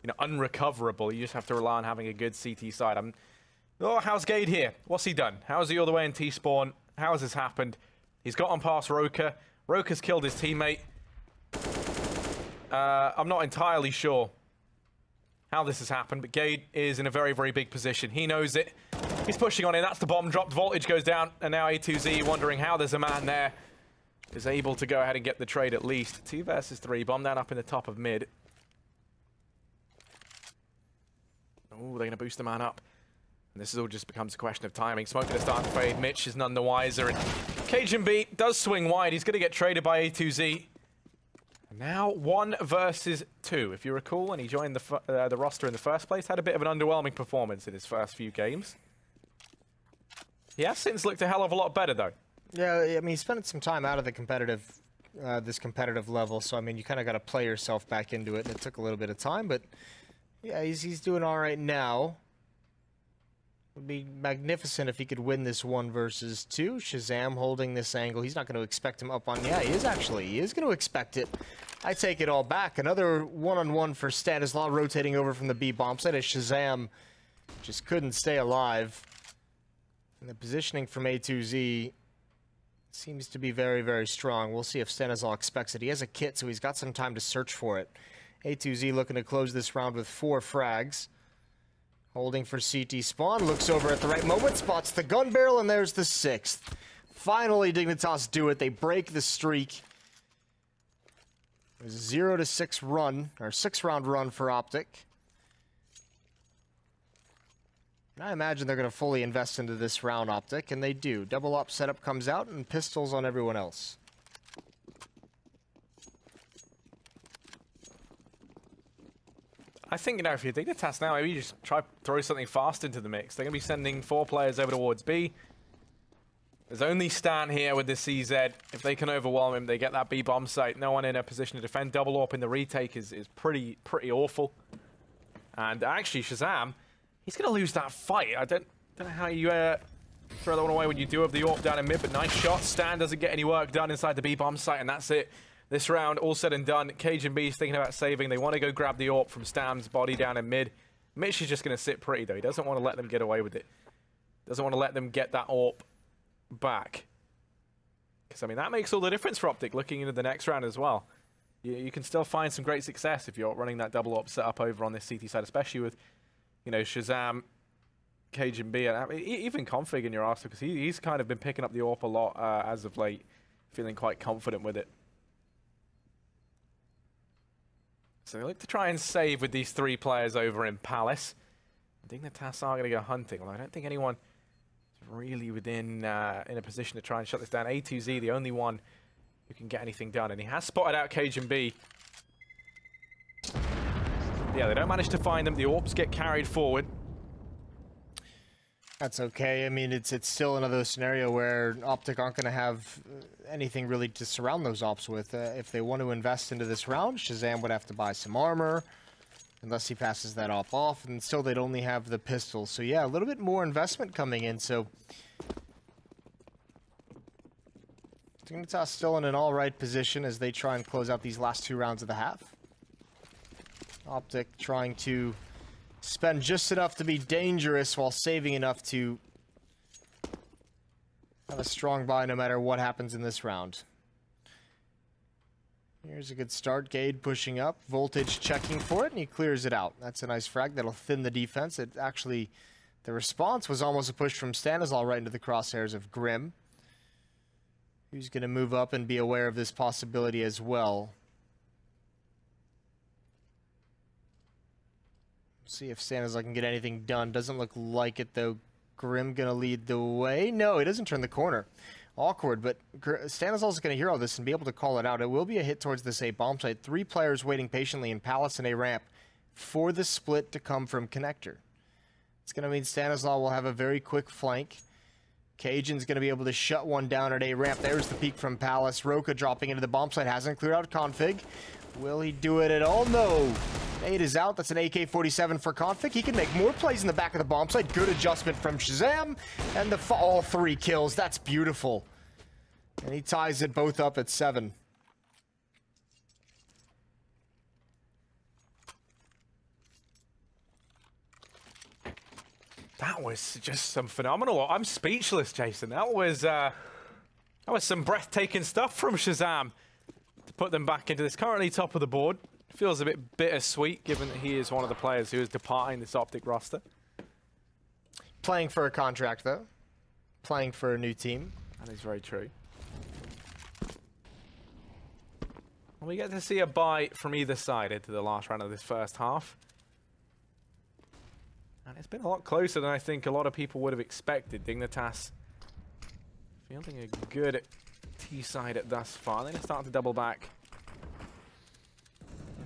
you know, unrecoverable. You just have to rely on having a good CT side. Oh, how's Gade here? What's he done? How's he all the way in T-spawn? How has this happened? He's gotten past Roka. Roka's killed his teammate. I'm not entirely sure how this has happened, but Gade is in a very, very big position. He knows it. He's pushing on in. That's the bomb drop. Voltage goes down, and now A2Z wondering how there's a man there. Is able to go ahead and get the trade at least. 2 versus 3. Bomb down up in the top of mid. Oh, they're going to boost the man up. And this all just becomes a question of timing. Smoke going to start to fade. Mitch is none the wiser. And Cajun does swing wide. He's going to get traded by A2Z. Now 1 versus 2. If you recall, when he joined the roster in the first place, had a bit of an underwhelming performance in his first few games. He has since looked a hell of a lot better, though. Yeah, I mean, he spent some time out of the competitive, this competitive level, so I mean, you kind of got to play yourself back into it, and it took a little bit of time, but yeah, he's doing all right now. Would be magnificent if he could win this 1 versus 2. Shazam holding this angle. He's not going to expect him up on. Yeah, he is actually. He is going to expect it. I take it all back. Another one-on-one for Stanislaw rotating over from the B bomb site as Shazam just couldn't stay alive. And the positioning from A2Z seems to be very, very strong. We'll see if Stanislaw expects it. He has a kit, so he's got some time to search for it. A2Z looking to close this round with 4 frags. Holding for CT spawn, looks over at the right moment, spots the gun barrel, and there's the 6th. Finally, Dignitas do it. They break the streak. It was a 0-6 run, or 6-round run for OpTic. And I imagine they're going to fully invest into this round, OpTic, and they do. Double op setup comes out, and pistols on everyone else. I think, you know, if you're Dignitas now, maybe you just try to throw something fast into the mix. They're going to be sending 4 players over towards B. There's only Stan here with the CZ. If they can overwhelm him, they get that B bomb site. No one in a position to defend. Double AWP in the retake is pretty awful. And actually, Shazam, he's going to lose that fight. I don't know how you throw that one away when you do have the AWP down in mid, but nice shot. Stan doesn't get any work done inside the B bomb site, and that's it. This round, all said and done, Cajun is thinking about saving. They want to go grab the AWP from Stam's body down in mid. Mitch is just going to sit pretty, though. He doesn't want to let them get away with it. Doesn't want to let them get that AWP back. Because, I mean, that makes all the difference for OpTic looking into the next round as well. You can still find some great success if you're running that double AWP setup over on this CT side, especially with, you know, Shazam, Cajun, and I mean, even Config in your arsenal, because he's kind of been picking up the AWP a lot as of late, feeling quite confident with it. So they look to try and save with these 3 players over in Palace. I think the Dignitas are going to go hunting, although I don't think anyone is really within in a position to try and shut this down. A2Z, the only one who can get anything done, and he has spotted out Cajun. Yeah, they don't manage to find them. The AWPs get carried forward. That's okay. I mean, it's still another scenario where OpTic aren't going to have anything really to surround those ops with. If they want to invest into this round, Shazam would have to buy some armor, unless he passes that op off, and still they'd only have the pistol. So yeah, a little bit more investment coming in. So Dignitas still in an all-right position as they try and close out these last 2 rounds of the half. OpTic trying to spend just enough to be dangerous while saving enough to have a strong buy no matter what happens in this round. Here's a good start. Gade pushing up. Voltage checking for it, and he clears it out. That's a nice frag. That'll thin the defense. It actually, the response was almost a push from Stanislaw right into the crosshairs of Grim, who's going to move up and be aware of this possibility as well. See if Stanislaw can get anything done. Doesn't look like it, though. Grim going to lead the way. No, he doesn't turn the corner. Awkward, but Stanislaw's going to hear all this and be able to call it out. It will be a hit towards this A bomb site. 3 players waiting patiently in Palace and A ramp for the split to come from Connector. It's going to mean Stanislaw will have a very quick flank. Cajun's going to be able to shut one down at A ramp. There's the peek from Palace. Roka dropping into the bomb site. Hasn't cleared out Config. Will he do it at all? No. Nade is out. That's an AK-47 for Config. He can make more plays in the back of the bomb site. Good adjustment from Shazam. And all 3 kills. That's beautiful. And he ties it both up at 7. That was just some phenomenal. I'm speechless, Jason. That was some breathtaking stuff from Shazam to put them back into this. Currently top of the board. Feels a bit bittersweet, given that he is one of the players who is departing this OpTic roster. Playing for a contract, though. Playing for a new team. That is very true. And we get to see a buy from either side into the last round of this first half. And it's been a lot closer than I think a lot of people would have expected. Dignitas fielding a good T-side thus far. Then it's starting to double back.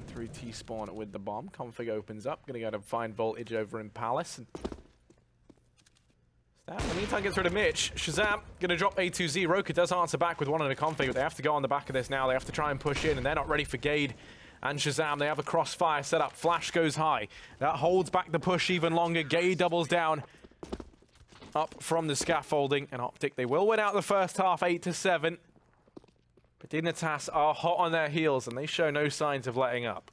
Through T-spawn with the bomb. Config opens up. Gonna go to find Voltage over in Palace. And in the meantime, gets rid of Mitch. Shazam gonna drop A2Z. Roka does answer back with one in a config, but they have to go on the back of this now. They have to try and push in, and they're not ready for Gade and Shazam. They have a crossfire set up. Flash goes high. That holds back the push even longer. Gade doubles down up from the scaffolding. And OpTic, they will win out the first half, 8-7. But Dignitas are hot on their heels, and they show no signs of letting up.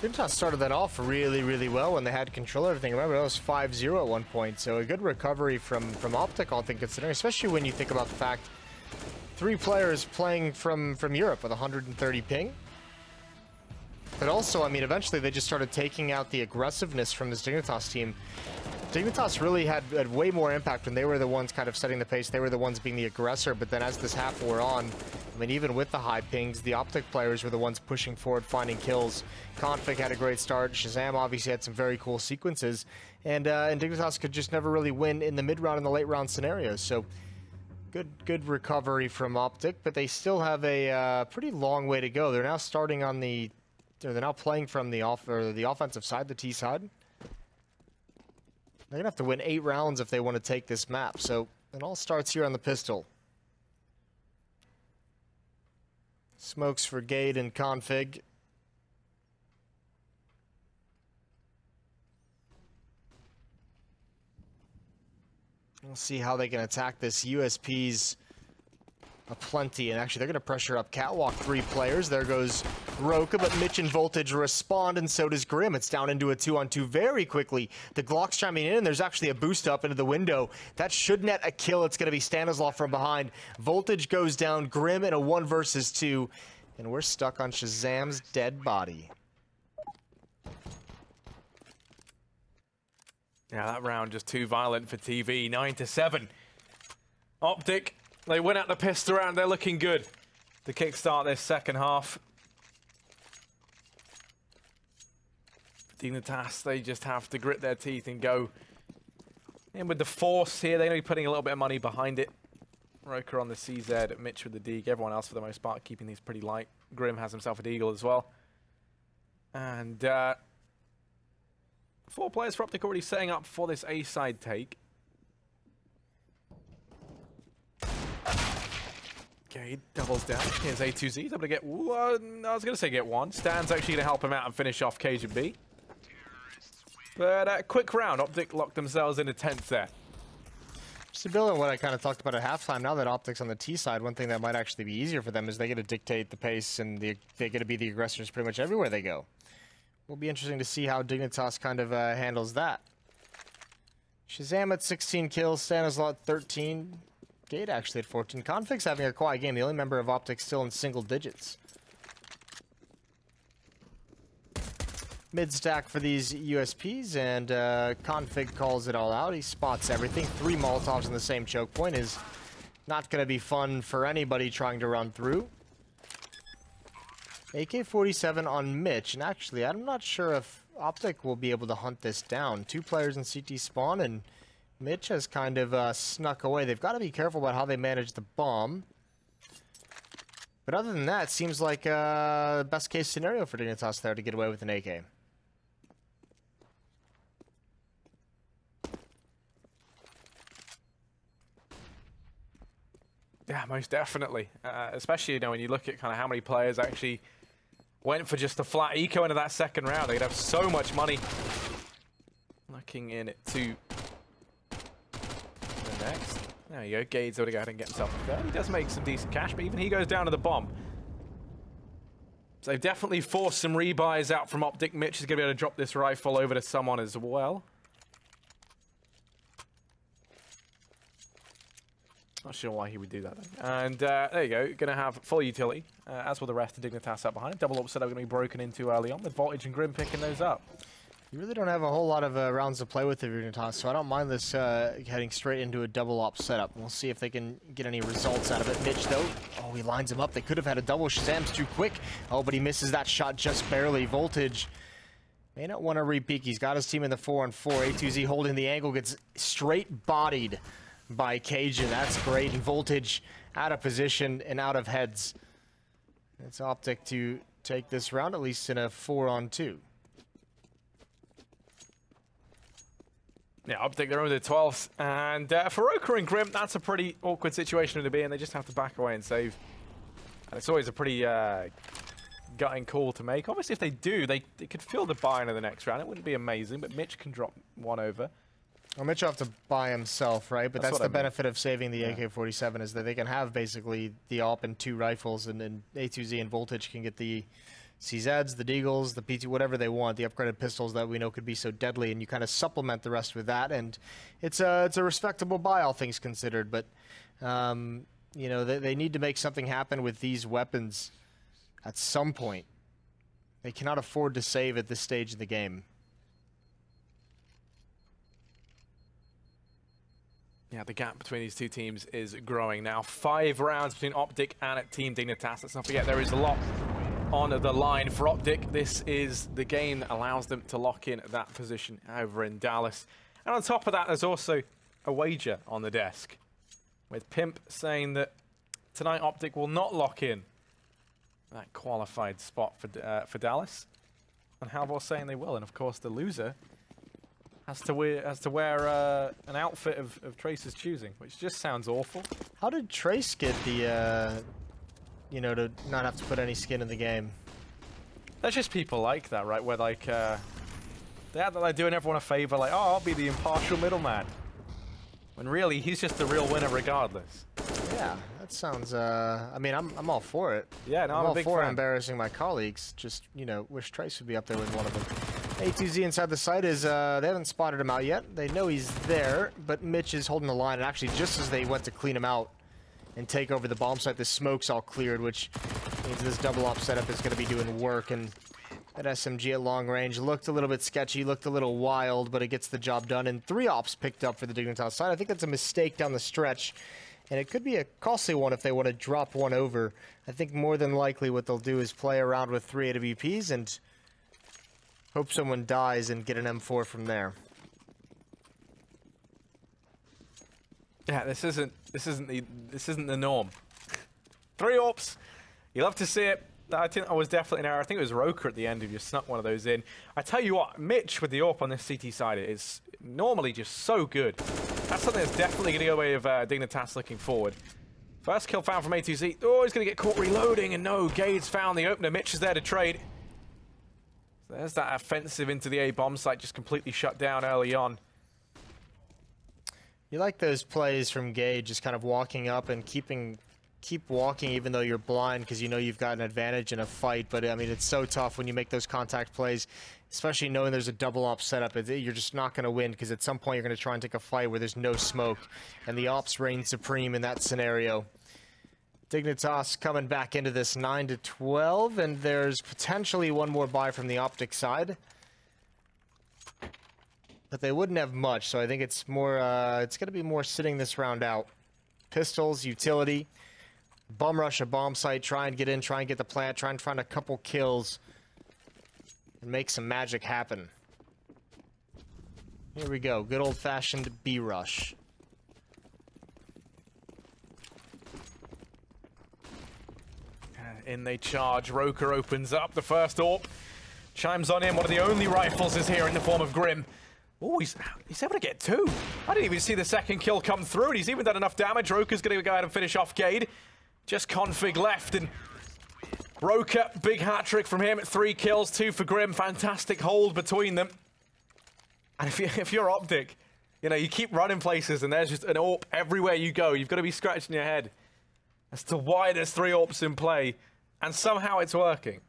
Dignitas started that off really, really well when they had control of everything. Remember, that was 5-0 at one point, so a good recovery from OpTic, all things considering, especially when you think about the fact 3 players playing from Europe with 130 ping. But also, I mean, eventually they just started taking out the aggressiveness from this Dignitas team. Dignitas really had way more impact when they were the ones kind of setting the pace. They were the ones being the aggressor, but then as this half wore on, I mean, even with the high pings, the OpTic players were the ones pushing forward, finding kills. Config had a great start. Shazam obviously had some very cool sequences. And Dignitas could just never really win in the mid-round and the late-round scenarios. So good recovery from OpTic, but they still have a pretty long way to go. They're now starting on the... They're now playing from the offensive side, the T side. They're going to have to win 8 rounds if they want to take this map. So it all starts here on the pistol. Smokes for Gade and Config. We'll see how they can attack this. USP's aplenty, and actually they're going to pressure up Catwalk 3 players. There goes Roka, but Mitch and Voltage respond, and so does Grim. It's down into a 2-on-2 very quickly. The Glock's chiming in, and there's actually a boost up into the window. That should net a kill. It's going to be Stanislaw from behind. Voltage goes down, Grim in a 1 versus 2, and we're stuck on Shazam's dead body. Yeah, that round just too violent for TV. 9-7. OpTic, they win out the pistol round. They're looking good to kickstart this second half. Dignitas, they just have to grit their teeth and go in with the force here. They're going to be putting a little bit of money behind it. Roka on the CZ, Mitch with the Deagle. Everyone else, for the most part, keeping these pretty light. Grim has himself a Deagle as well. And 4 players for OpTic already setting up for this A-side take. Okay, doubles down. Here's A2Z. He's able to get one. I was going to say get one. Stan's actually going to help him out and finish off Cage and B. But quick round. OpTic locked themselves into 10th there. Just to build on what I kind of talked about at halftime, now that OpTic's on the T side, one thing that might actually be easier for them is they get to dictate the pace, and they get to be the aggressors pretty much everywhere they go. Will be interesting to see how Dignitas kind of handles that. Shazam at 16 kills, Stanislaw at 13. Gate actually at 14. Config's having a quiet game. The only member of OpTic still in single digits. Mid stack for these USPs, and Config calls it all out. He spots everything. 3 Molotovs in the same choke point is not going to be fun for anybody trying to run through. AK-47 on Mitch, and actually I'm not sure if OpTic will be able to hunt this down. 2 players in CT spawn, and Mitch has kind of snuck away. They've got to be careful about how they manage the bomb. But other than that, it seems like best case scenario for Dignitas there to get away with an AK. Yeah, most definitely. Especially, you know, when you look at kind of how many players actually went for just a flat eco into that second round. They'd have so much money. Looking in to the next. There you go. Gade's able to go ahead and get himself a third. He does make some decent cash, but even he goes down to the bomb. So they've definitely forced some rebuys out from OpTic. Mitch is going to be able to drop this rifle over to someone as well. Not sure why he would do that, though. And there you go, going to have full utility, as will the rest of Dignitas up behind. Double up setup going to be broken into early on, with Voltage and Grim picking those up. You really don't have a whole lot of rounds to play with if you're Dignitas, so I don't mind this heading straight into a double op setup. We'll see if they can get any results out of it. Mitch, though, oh, he lines him up. They could have had a double. Shazam's too quick. Oh, but he misses that shot just barely. Voltage may not want to re-peek. He's got his team in the 4-on-4. A2Z holding the angle, gets straight bodied by Cajun. That's great. And Voltage out of position and out of heads. It's OpTic to take this round, at least in a 4-on-2. Yeah, OpTic, they're over the 12th. And for Roker and Grim, that's a pretty awkward situation to be in. They just have to back away and save. And it's always a pretty gutting call to make. Obviously, if they do, they could fill the buy into the next round. It wouldn't be amazing, but Mitch can drop one over. Well, Mitch will have to buy himself, right? But that's the benefit of saving the AK-47 is that they can have basically the AWP and 2 rifles, and then A2Z and Voltage can get the CZs, the Deagles, the PT, whatever they want, the upgraded pistols that we know could be so deadly, and you kind of supplement the rest with that, and it's a respectable buy, all things considered. But you know, they need to make something happen with these weapons at some point. They cannot afford to save at this stage of the game. Yeah, the gap between these two teams is growing now. 5 rounds between OpTic and Team Dignitas. Let's not forget, there is a lot on the line for OpTic. This is the game that allows them to lock in that position over in Dallas. And on top of that, there's also a wager on the desk, with Pimp saying that tonight OpTic will not lock in that qualified spot for Dallas, and Halvor saying they will. And of course, the loser has to wear an outfit of Trace's choosing, which just sounds awful. How did Trace get the, you know, to not have to put any skin in the game? There's just people like that, right? Where like they act like they're doing everyone a favor, like, oh, I'll be the impartial middleman, when really he's just the real winner regardless. Yeah, that sounds. I mean, I'm all for it. Yeah, no, I'm all a big for fan. Embarrassing my colleagues. Just, you know, wish Trace would be up there with one of them. A2Z inside the site is, they haven't spotted him out yet. They know he's there, but Mitch is holding the line. And actually, just as they went to clean him out and take over the bomb site, the smoke's all cleared, which means this double op setup is going to be doing work. And that SMG at long range looked a little bit sketchy, looked a little wild, but it gets the job done. And 3 ops picked up for the Dignitas side. I think that's a mistake down the stretch. And it could be a costly one if they want to drop one over. I think more than likely what they'll do is play around with 3 AWPs and hope someone dies and get an M4 from there. Yeah, this isn't the norm. 3 ops, you love to see it. I think I was definitely an error. I think it was Roker at the end who just snuck one of those in. I tell you what, Mitch with the AWP on this CT side is normally just so good. That's something that's definitely going to go away with Dignitas looking forward. First kill found from A2Z. Oh, he's going to get caught reloading, and no, Gade's found the opener. Mitch is there to trade. So there's that offensive into the A bomb site, just completely shut down early on. You like those plays from Gade, just kind of walking up and keep walking even though you're blind because you know you've got an advantage in a fight. But I mean, it's so tough when you make those contact plays especially knowing there's a double op setup. You're just not going to win because at some point you're going to try and take a fight where there's no smoke, and the ops reign supreme in that scenario. Dignitas coming back into this 9-12, and there's potentially one more buy from the OpTic side. But they wouldn't have much, so I think it's more, it's going to be more sitting this round out. Pistols, utility, bum rush a bomb site, try and get in, try and get the plant, try and find a couple kills, and make some magic happen. Here we go, good old-fashioned B rush. In they charge. Roker opens up the first AWP. Chimes on in. One of the only rifles is here in the form of Grim. Oh, he's able to get two. I didn't even see the second kill come through, and he's even done enough damage. Roker's going to go ahead and finish off Gade. Just config left, and Roker, big hat-trick from him. 3 kills, 2 for Grim. Fantastic hold between them. And if you're OpTic, you know, you keep running places, and there's just an AWP everywhere you go. You've got to be scratching your head as to why there's 3 AWPs in play. And somehow it's working.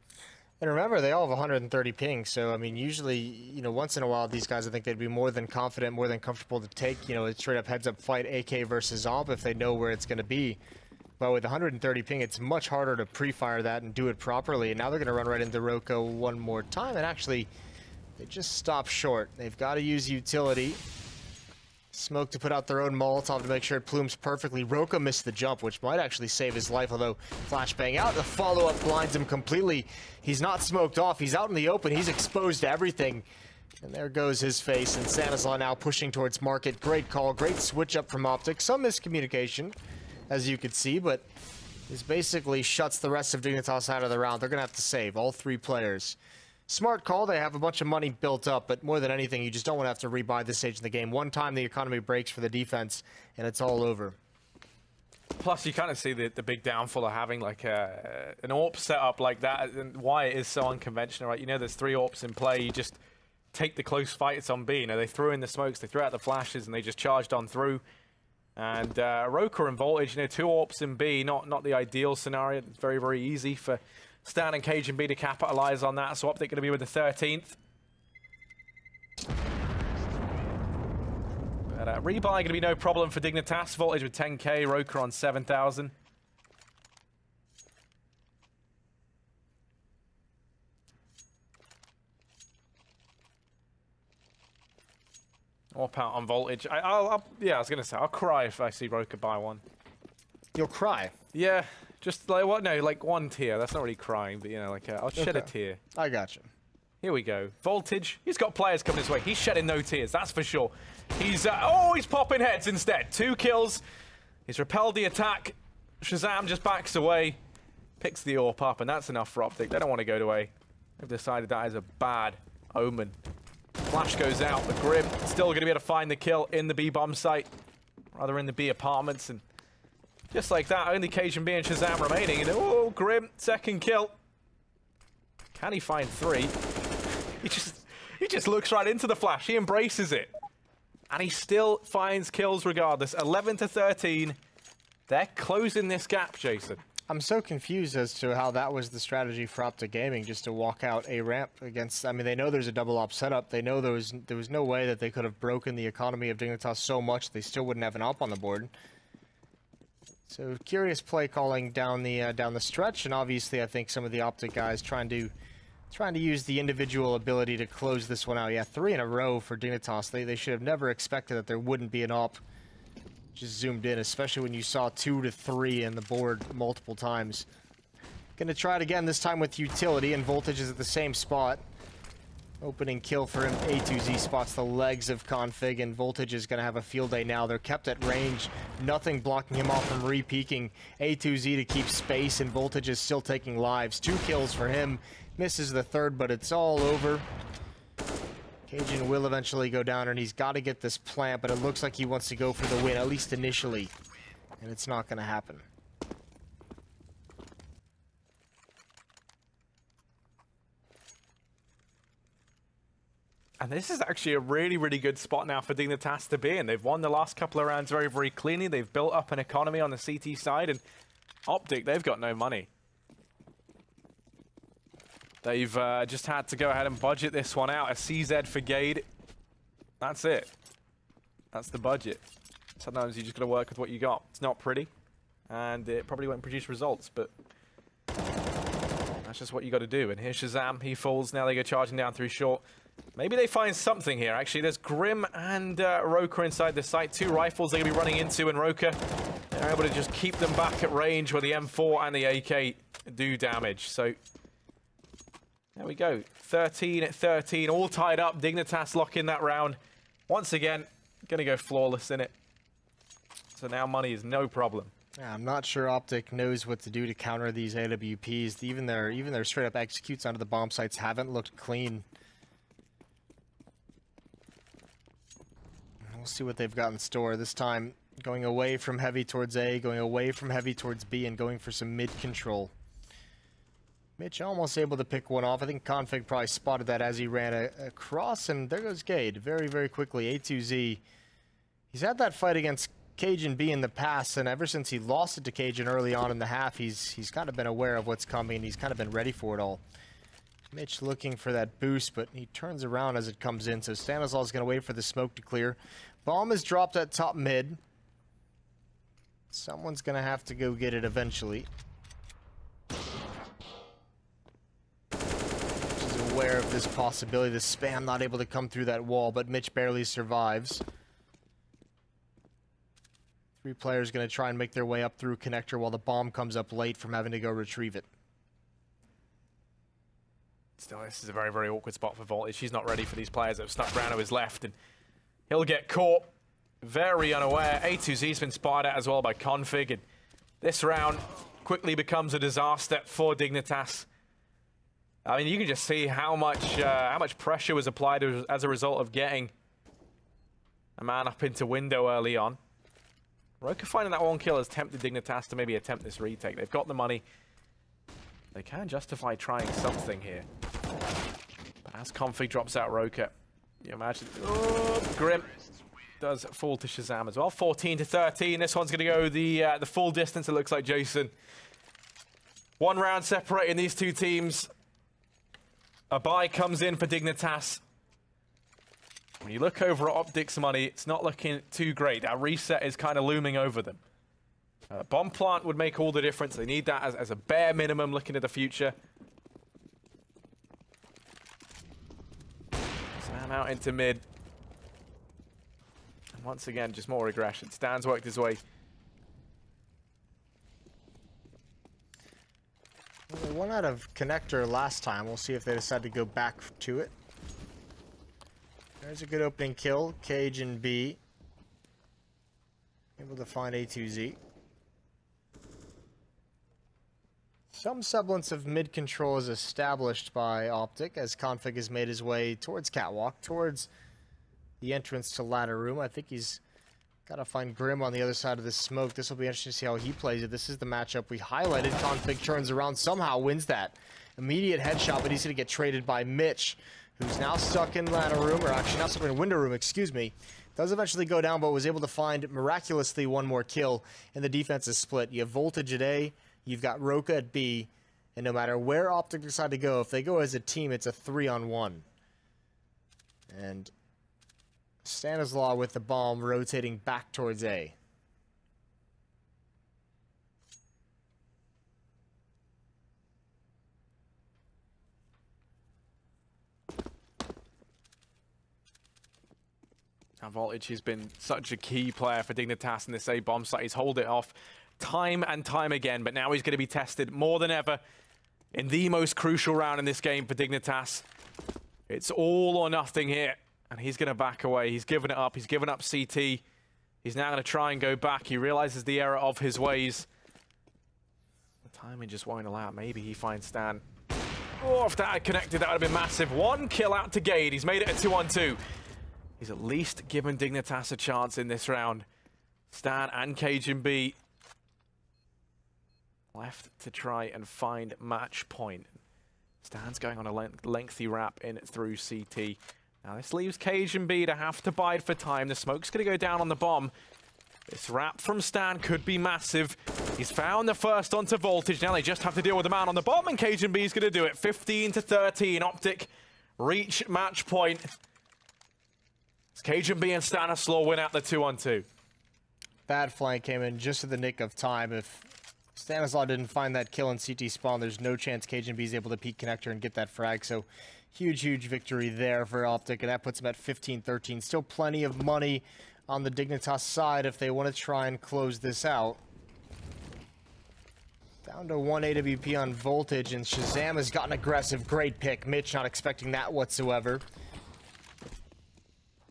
And remember, they all have 130 ping, so, I mean, usually, you know, once in a while, these guys, I think they'd be more than confident, more than comfortable to take, you know, a straight-up heads-up fight, AK versus AWP, if they know where it's going to be. But with 130 ping, it's much harder to pre-fire that and do it properly. And now they're going to run right into Roko one more time, and actually, they just stop short. They've got to use utility. Smoke to put out their own Molotov to make sure it plumes perfectly. Roka missed the jump, which might actually save his life, although flashbang out. The follow-up blinds him completely. He's not smoked off. He's out in the open. He's exposed to everything. And there goes his face. And Stanislaw now pushing towards market. Great call. Great switch up from OpTic. Some miscommunication, as you could see, but this basically shuts the rest of Dignitas out of the round. They're going to have to save all 3 players. Smart call. They have a bunch of money built up, but more than anything, you just don't want to have to rebuy this stage in the game. One time the economy breaks for the defense, and it's all over. Plus, you kind of see the big downfall of having like an AWP setup like that, and why it is so unconventional, right? You know, there's 3 AWPs in play. You just take the close fights on B. You know, they threw in the smokes, they threw out the flashes, and they just charged on through. And Roker and Voltage, you know, 2 AWPs in B, not the ideal scenario. It's very, very easy for Stan and Cage and B to capitalize on that. So OpTic going to be with the 13th. But rebuy going to be no problem for Dignitas. Voltage with 10k, Roker on 7,000. AWP out on Voltage. Yeah, I was going to say, I'll cry if I see Roker buy one. You'll cry. Yeah, just like what? No, like 1 tear. That's not really crying, but you know, like I'll shed a tear. I gotcha. Here we go. Voltage. He's got players coming his way. He's shedding no tears, that's for sure. He's he's popping heads instead. 2 kills. He's repelled the attack. Shazam just backs away, picks the AWP up, and that's enough for OpTic. They don't want to go to A. They've decided that is a bad omen. Flash goes out. The Grim still going to be able to find the kill in the B bomb site, rather in the B apartments, and just like that, only Cage and B and Shazam remaining. And oh, Grim, 2nd kill. Can he find 3? He just looks right into the flash. He embraces it, and he still finds kills regardless. 11-13. They're closing this gap, Jason. I'm so confused as to how that was the strategy for OpTic Gaming, just to walk out a ramp against. I mean, they know there's a double op setup. They know there was no way that they could have broken the economy of Dignitas so much they still wouldn't have an op on the board. So curious play calling down the stretch, and obviously I think some of the OpTic guys trying to use the individual ability to close this one out. Yeah, 3 in a row for Dignitas. They should have never expected that there wouldn't be an op. Just zoomed in, especially when you saw 2 to 3 in the board multiple times. Gonna try it again, this time with utility, and Voltage is at the same spot. Opening kill for him. A2Z spots the legs of Config, and Voltage is gonna have a field day now. They're kept at range, nothing blocking him off from re-peeking. A2Z to keep space, and Voltage is still taking lives. 2 kills for him. Misses the 3rd, but it's all over. Cajun will eventually go down, and he's got to get this plant, but it looks like he wants to go for the win, at least initially. And it's not going to happen. And this is actually a really, really good spot now for Dignitas to be in. They've won the last couple of rounds very, very cleanly. They've built up an economy on the CT side, and OpTic, they've got no money. They've just had to go ahead and budget this one out. A CZ for Gade. That's it. That's the budget. Sometimes you just got to work with what you got. It's not pretty, and it probably won't produce results, but that's just what you got to do. And here's Shazam. He falls. Now they go charging down through short. Maybe they find something here. Actually, there's Grim and Roka inside the site. 2 rifles they're going to be running into, and Roka, they're able to just keep them back at range where the M4 and the AK do damage. So there we go. 13-13, all tied up. Dignitas lock in that round. Once again, going to go flawless in it. So now money is no problem. Yeah, I'm not sure OpTic knows what to do to counter these AWPs. Even their straight up executes onto the bomb sites haven't looked clean. We'll see what they've got in store this time. Going away from heavy towards A, going away from heavy towards B, and going for some mid control. Mitch almost able to pick one off. I think Config probably spotted that as he ran across, and there goes Gade very, very quickly. A2Z. He's had that fight against Cajun B in the past, and ever since he lost it to Cajun early on in the half, he's kind of been aware of what's coming, and he's kind of been ready for it all. Mitch looking for that boost, but he turns around as it comes in, so Stanislaus going to wait for the smoke to clear. Bomb is dropped at top mid. Someone's going to have to go get it eventually. She's aware of this possibility. The spam not able to come through that wall, but Mitch barely survives. 3 players going to try and make their way up through connector while the bomb comes up late from having to go retrieve it. Still, this is a very, very awkward spot for Voltage. She's not ready for these players that have snuck round to his left, and he'll get caught. Very unaware. A2Z's been spotted at as well by Config, and this round quickly becomes a disaster for Dignitas. I mean, you can just see how much pressure was applied as a result of getting a man up into window early on. Roka finding that 1 kill has tempted Dignitas to maybe attempt this retake. They've got the money. They can justify trying something here. But as Config drops out Roka, you imagine... Oh, Grim does fall to Shazam as well. 14-13. This one's going to go the full distance, it looks like, Jason. 1 round separating these 2 teams. A buy comes in for Dignitas. When you look over at OpTic's money, it's not looking too great. Our reset is kind of looming over them. Bomb plant would make all the difference. They need that as a bare minimum looking at the future. Sam out into mid. And once again, just more aggression. Stan's worked his way. Well, they went out of connector last time. We'll see if they decide to go back to it. There's a good opening kill. Cage and B. Able to find A2Z. Some semblance of mid control is established by OpTic as Config has made his way towards Catwalk, towards the entrance to ladder room. I think he's got to find Grim on the other side of this smoke. This will be interesting to see how he plays it. This is the matchup we highlighted. Config turns around, somehow wins that. Immediate headshot, but he's going to get traded by Mitch, who's now stuck in ladder room, or actually not stuck in window room, excuse me. Does eventually go down, but was able to find, miraculously, 1 more kill, and the defense is split. You have Voltage at A, you've got Roka at B, and no matter where OpTic decide to go, if they go as a team, it's a 3-on-1. And Stanislaus with the bomb rotating back towards A. Now Voltage has been such a key player for Dignitas in this A bomb site. He's held it off time and time again, but now he's going to be tested more than ever in the most crucial round in this game for Dignitas. It's all or nothing here, and he's going to back away. He's given it up. He's given up CT. He's now going to try and go back. He realizes the error of his ways. The timing just won't allow it. Maybe he finds Stan. Oh, if that had connected, that would have been massive. 1 kill out to Gade. He's made it a 2-on-2. He's at least given Dignitas a chance in this round. Stan and Cajun B left to try and find match point. Stan's going on a lengthy wrap in through CT. Now this leaves Cajun B to have to bide for time. The smoke's going to go down on the bomb. This wrap from Stan could be massive. He's found the first onto Voltage. Now they just have to deal with the man on the bottom, and Cajun B is going to do it. 15-13. OpTic reach match point. It's Cajun B and Stanislaw win out the 2-on-2. Bad flank came in just at the nick of time. If Stanislaw didn't find that kill in CT spawn, there's no chance Cajun B is able to peek connector and get that frag. So huge, huge victory there for OpTic, and that puts him at 15-13. Still plenty of money on the Dignitas side if they want to try and close this out. Down to 1 AWP on Voltage, and Shazam has gotten aggressive. Great pick. Mitch not expecting that whatsoever.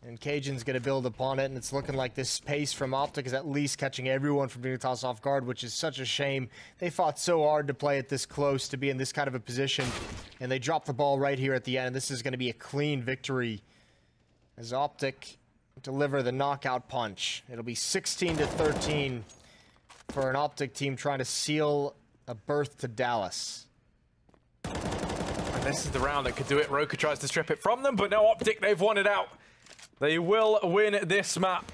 And Cajun's going to build upon it, and it's looking like this pace from OpTic is at least catching everyone from Dignitas off guard, which is such a shame. They fought so hard to play it this close, to be in this kind of a position, and they dropped the ball right here at the end. This is going to be a clean victory as OpTic deliver the knockout punch. It'll be 16-13 for an OpTic team trying to seal a berth to Dallas. And this is the round that could do it. Roka tries to strip it from them, but no, OpTic, they've won it out. They will win this map.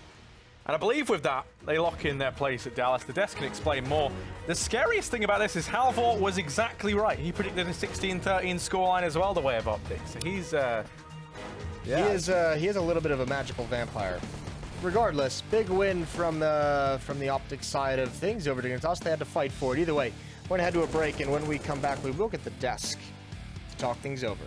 And I believe with that, they lock in their place at Dallas. The desk can explain more. The scariest thing about this is Halvor was exactly right. He predicted a 16-13 scoreline as well, the way of OpTic. So he's, He is a little bit of a magical vampire. Regardless, big win from the OpTic side of things over Dignitas. They had to fight for it. Either way, we're going to head to a break, and when we come back, we will get the desk to talk things over.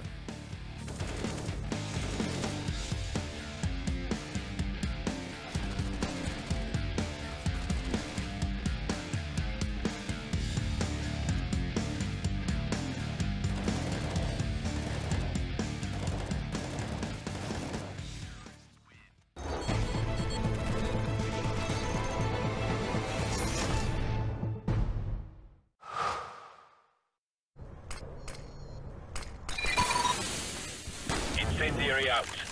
Incendiary out.